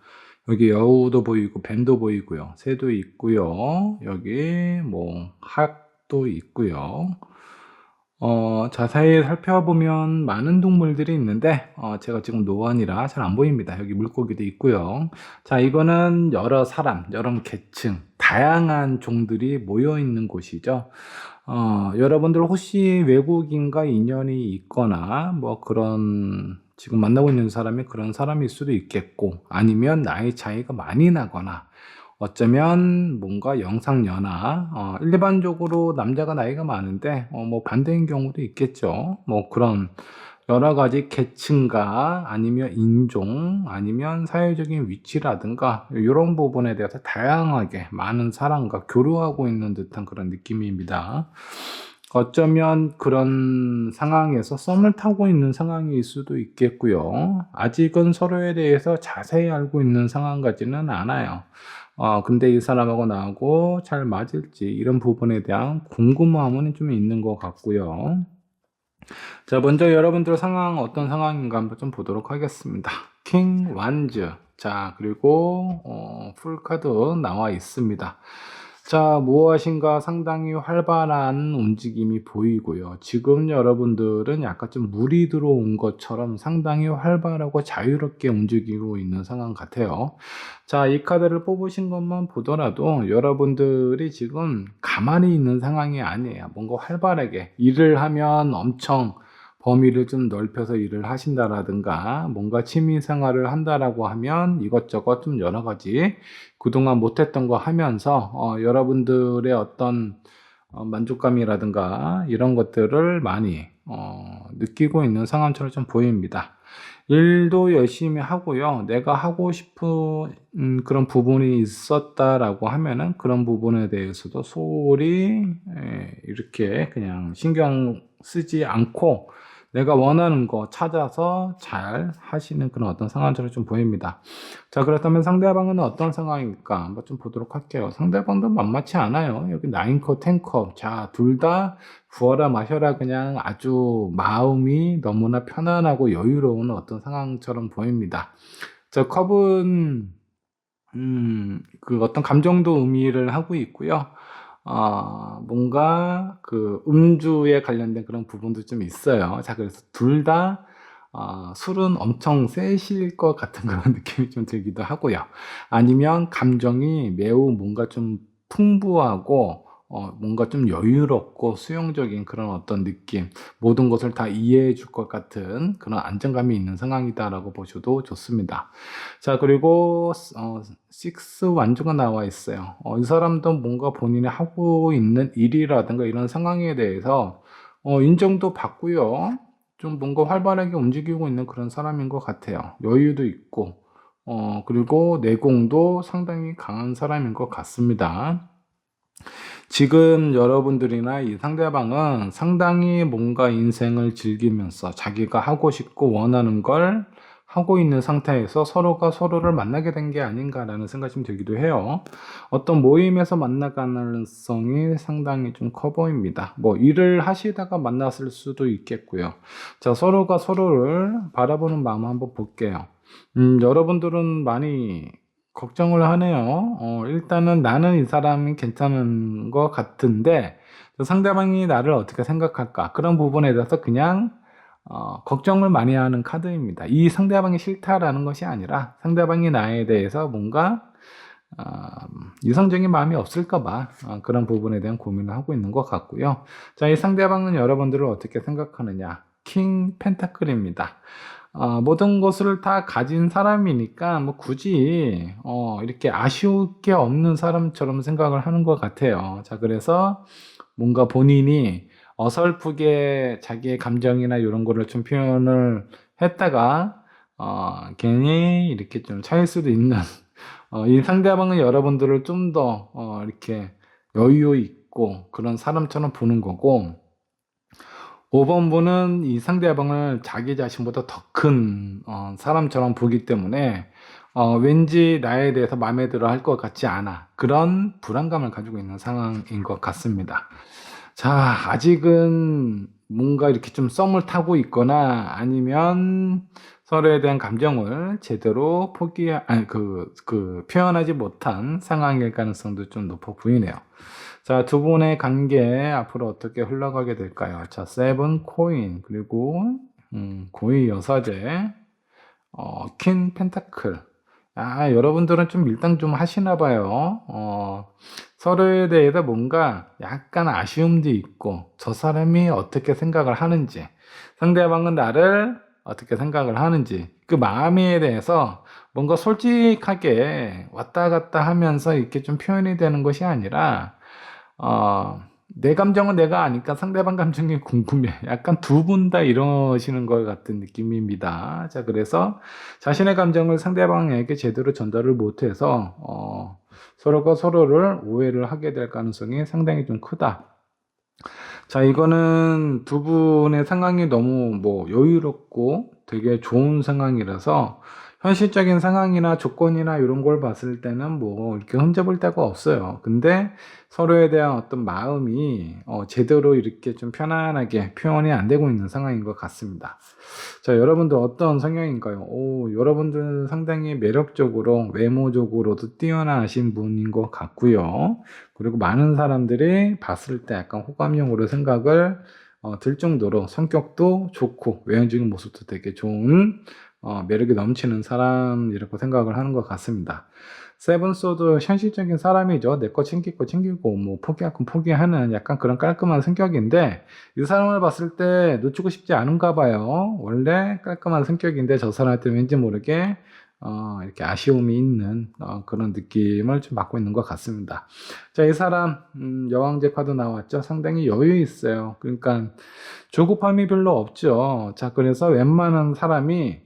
여기 여우도 보이고 뱀도 보이고요. 새도 있고요. 여기 뭐 학도 있고요. 자세히 살펴보면 많은 동물들이 있는데, 제가 지금 노안이라 잘 안 보입니다. 여기 물고기도 있고요. 자, 이거는 여러 사람, 여러 계층, 다양한 종들이 모여 있는 곳이죠. 여러분들 혹시 외국인과 인연이 있거나, 뭐 그런, 지금 만나고 있는 사람이 그런 사람일 수도 있겠고, 아니면 나이 차이가 많이 나거나, 어쩌면 뭔가 영상연하, 일반적으로 남자가 나이가 많은데, 뭐 반대인 경우도 있겠죠. 뭐 그런 여러 가지 계층과 아니면 인종, 아니면 사회적인 위치라든가, 이런 부분에 대해서 다양하게 많은 사람과 교류하고 있는 듯한 그런 느낌입니다. 어쩌면 그런 상황에서 썸을 타고 있는 상황일 수도 있겠고요. 아직은 서로에 대해서 자세히 알고 있는 상황 같지는 않아요. 근데 이 사람하고 나하고 잘 맞을지 이런 부분에 대한 궁금함은 좀 있는 것 같고요. 자, 먼저 여러분들 상황 어떤 상황인가 한번 좀 보도록 하겠습니다. 킹 완즈. 자, 그리고 풀 카드 나와 있습니다. 자, 무엇인가 상당히 활발한 움직임이 보이고요. 지금 여러분들은 약간 좀 물이 들어온 것처럼 상당히 활발하고 자유롭게 움직이고 있는 상황 같아요. 자, 이 카드를 뽑으신 것만 보더라도 여러분들이 지금 가만히 있는 상황이 아니에요. 뭔가 활발하게 일을 하면 엄청 범위를 좀 넓혀서 일을 하신다라든가 뭔가 취미 생활을 한다라고 하면 이것저것 좀 여러 가지 그동안 못했던 거 하면서 여러분들의 어떤 만족감이라든가 이런 것들을 많이 느끼고 있는 상황처럼 좀 보입니다. 일도 열심히 하고요. 내가 하고 싶은 그런 부분이 있었다라고 하면은 그런 부분에 대해서도 소홀히 이렇게 그냥 신경 쓰지 않고 내가 원하는 거 찾아서 잘 하시는 그런 어떤 상황처럼 좀 보입니다. 자, 그렇다면 상대방은 어떤 상황일까? 한번 좀 보도록 할게요. 상대방도 만만치 않아요. 여기 9컵, 10컵. 자, 둘 다 부어라 마셔라 그냥 아주 마음이 너무나 편안하고 여유로운 어떤 상황처럼 보입니다. 자, 컵은, 그 어떤 감정도 의미를 하고 있고요. 뭔가 그 음주에 관련된 그런 부분도 좀 있어요. 자, 그래서 둘 다, 술은 엄청 세실 것 같은 그런 느낌이 좀 들기도 하고요. 아니면 감정이 매우 뭔가 좀 풍부하고, 뭔가 좀 여유롭고 수용적인 그런 어떤 느낌, 모든 것을 다 이해해 줄 것 같은 그런 안정감이 있는 상황이다라고 보셔도 좋습니다. 자, 그리고 식스 완주가 나와 있어요. 이 사람도 뭔가 본인이 하고 있는 일이라든가 이런 상황에 대해서 인정도 받고요. 좀 뭔가 활발하게 움직이고 있는 그런 사람인 것 같아요. 여유도 있고, 그리고 내공도 상당히 강한 사람인 것 같습니다. 지금 여러분들이나 이 상대방은 상당히 뭔가 인생을 즐기면서 자기가 하고 싶고 원하는 걸 하고 있는 상태에서 서로가 서로를 만나게 된 게 아닌가라는 생각이 좀 들기도 해요. 어떤 모임에서 만날 가능성이 상당히 좀 커 보입니다. 뭐 일을 하시다가 만났을 수도 있겠고요. 자, 서로가 서로를 바라보는 마음 한번 볼게요. 여러분들은 많이 걱정을 하네요. 일단은 나는 이 사람이 괜찮은 것 같은데 상대방이 나를 어떻게 생각할까? 그런 부분에 대해서 그냥 걱정을 많이 하는 카드입니다. 이 상대방이 싫다라는 것이 아니라 상대방이 나에 대해서 뭔가 어, 이성적인 마음이 없을까 봐 그런 부분에 대한 고민을 하고 있는 것 같고요. 자, 이 상대방은 여러분들을 어떻게 생각하느냐? 킹 펜타클입니다. 모든 것을 다 가진 사람이니까 뭐 굳이 이렇게 아쉬울 게 없는 사람처럼 생각을 하는 것 같아요. 자, 그래서 뭔가 본인이 어설프게 자기의 감정이나 이런 거를 좀 표현을 했다가 괜히 이렇게 좀 차일 수도 있는 이 상대방은 여러분들을 좀 더 이렇게 여유 있고 그런 사람처럼 보는 거고 5번 분은 이 상대방을 자기 자신보다 더 큰 사람처럼 보기 때문에 왠지 나에 대해서 마음에 들어 할 것 같지 않아. 그런 불안감을 가지고 있는 상황인 것 같습니다. 자, 아직은 뭔가 이렇게 좀 썸을 타고 있거나 아니면 서로에 대한 감정을 제대로 아니, 표현하지 못한 상황일 가능성도 좀 높아 보이네요. 자, 두 분의 관계 앞으로 어떻게 흘러가게 될까요? 자, 세븐 코인, 그리고, 고위 여사제, 퀸 펜타클. 여러분들은 좀 밀당 좀 하시나 봐요. 서로에 대해서 뭔가 약간 아쉬움도 있고, 저 사람이 어떻게 생각을 하는지, 상대방은 나를 어떻게 생각을 하는지, 그 마음에 대해서 뭔가 솔직하게 왔다 갔다 하면서 이렇게 좀 표현이 되는 것이 아니라, 내 감정은 내가 아니까 상대방 감정이 궁금해. 약간 두 분 다 이러시는 것 같은 느낌입니다. 자, 그래서 자신의 감정을 상대방에게 제대로 전달을 못해서, 서로가 서로를 오해를 하게 될 가능성이 상당히 좀 크다. 자, 이거는 두 분의 상황이 너무 뭐 여유롭고 되게 좋은 상황이라서 현실적인 상황이나 조건이나 이런 걸 봤을 때는 뭐 이렇게 흠잡을 데가 없어요. 근데 서로에 대한 어떤 마음이 제대로 이렇게 좀 편안하게 표현이 안 되고 있는 상황인 것 같습니다. 자, 여러분들 어떤 성향인가요? 여러분들은 상당히 매력적으로 외모적으로도 뛰어나신 분인 것 같고요. 그리고 많은 사람들이 봤을 때 약간 호감형으로 생각을 들 정도로 성격도 좋고 외형적인 모습도 되게 좋은 매력이 넘치는 사람이라고 생각을 하는 것 같습니다. 세븐소드 현실적인 사람이죠. 내 거 챙길 거 챙기고 뭐 포기할 건 포기하는 약간 그런 깔끔한 성격인데 이 사람을 봤을 때 놓치고 싶지 않은가 봐요. 원래 깔끔한 성격인데 저 사람한테 왠지 모르게 이렇게 아쉬움이 있는 그런 느낌을 좀 받고 있는 것 같습니다. 자, 이 사람 여왕제 카드 나왔죠. 상당히 여유 있어요. 그러니까 조급함이 별로 없죠. 자, 그래서 웬만한 사람이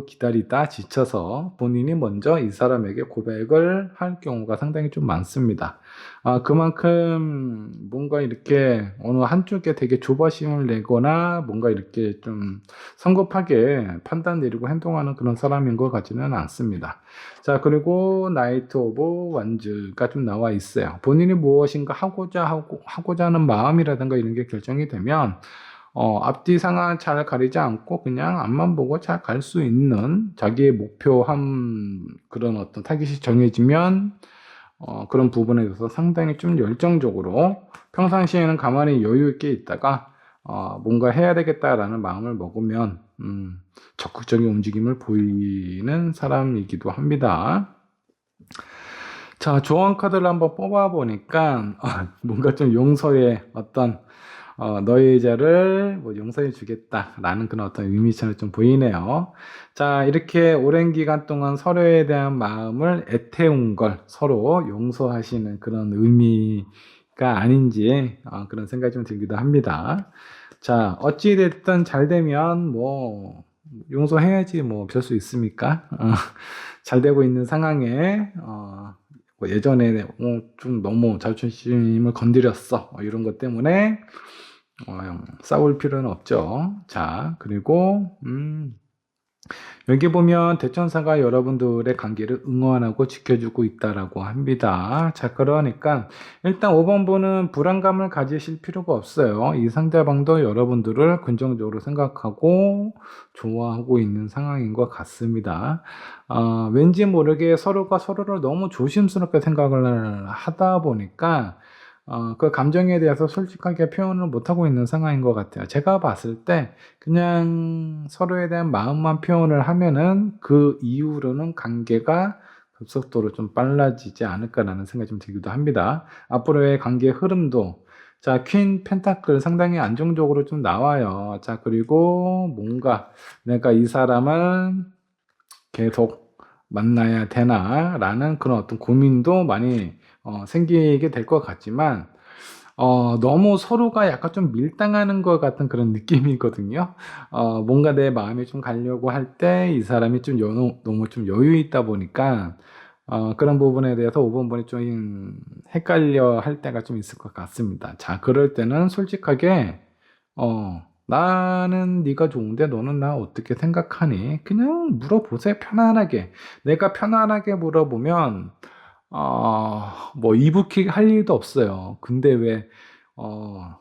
기다리다 지쳐서 본인이 먼저 이 사람에게 고백을 할 경우가 상당히 좀 많습니다. 그만큼 뭔가 이렇게 어느 한쪽에 되게 조바심을 내거나 뭔가 이렇게 좀 성급하게 판단 내리고 행동하는 그런 사람인 것 같지는 않습니다. 자, 그리고 나이트 오브 완즈가 좀 나와 있어요. 본인이 무엇인가 하고자 하는 마음이라든가 이런 게 결정이 되면 앞뒤 상황 잘 가리지 않고 그냥 앞만 보고 잘 갈 수 있는 자기의 목표한 그런 어떤 타깃이 정해지면 그런 부분에 대해서 상당히 좀 열정적으로 평상시에는 가만히 여유 있게 있다가 뭔가 해야 되겠다라는 마음을 먹으면 적극적인 움직임을 보이는 사람이기도 합니다. 자, 조언 카드를 한번 뽑아 보니까 뭔가 좀 용서의 어떤 너의 자를 뭐 용서해 주겠다라는 그런 어떤 의미처럼 좀 보이네요. 자, 이렇게 오랜 기간 동안 서로에 대한 마음을 애태운 걸 서로 용서하시는 그런 의미가 아닌지 그런 생각이 좀 들기도 합니다. 자, 어찌 됐든 잘 되면 뭐 용서해야지 뭐 어쩔 수 있습니까? 잘 되고 있는 상황에 뭐 예전에 좀 너무 자존심을 건드렸어 이런 것 때문에 싸울 필요는 없죠. 자, 그리고 여기 보면 대천사가 여러분들의 관계를 응원하고 지켜주고 있다라고 합니다. 자, 그러니까 일단 5번 분은 불안감을 가지실 필요가 없어요. 이 상대방도 여러분들을 긍정적으로 생각하고 좋아하고 있는 상황인 것 같습니다. 왠지 모르게 서로가 서로를 너무 조심스럽게 생각을 하다 보니까 그 감정에 대해서 솔직하게 표현을 못하고 있는 상황인 것 같아요. 제가 봤을 때 그냥 서로에 대한 마음만 표현을 하면은 그 이후로는 관계가 급속도로 좀 빨라지지 않을까라는 생각이 좀 들기도 합니다. 앞으로의 관계 흐름도 자, 퀸 펜타클 상당히 안정적으로 좀 나와요. 자, 그리고 뭔가 내가 이 사람을 계속 만나야 되나라는 그런 어떤 고민도 많이 생기게 될 것 같지만 너무 서로가 약간 좀 밀당하는 것 같은 그런 느낌이거든요. 뭔가 내 마음이 좀 가려고 할 때 이 사람이 좀 너무 좀 여유 있다 보니까 그런 부분에 대해서 5번 분이 좀 헷갈려 할 때가 좀 있을 것 같습니다. 자, 그럴 때는 솔직하게 나는 네가 좋은데 너는 나 어떻게 생각하니? 그냥 물어보세요. 편안하게. 내가 편안하게 물어보면 뭐 이북킥 할 일도 없어요. 근데 왜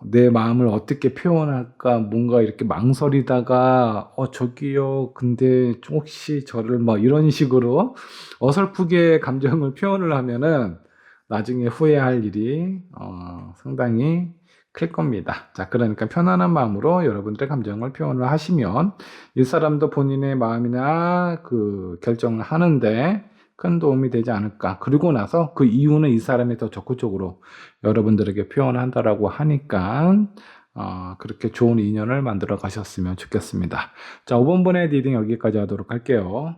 내 마음을 어떻게 표현할까 뭔가 이렇게 망설이다가 저기요 근데 혹시 저를 뭐 이런 식으로 어설프게 감정을 표현을 하면은 나중에 후회할 일이 상당히 클 겁니다. 자, 그러니까 편안한 마음으로 여러분들의 감정을 표현을 하시면 이 사람도 본인의 마음이나 그 결정을 하는데 큰 도움이 되지 않을까. 그리고 나서 그 이유는 이 사람이 더 적극적으로 여러분들에게 표현한다라고 하니까 그렇게 좋은 인연을 만들어 가셨으면 좋겠습니다. 자, 5번 분의 리딩 여기까지 하도록 할게요.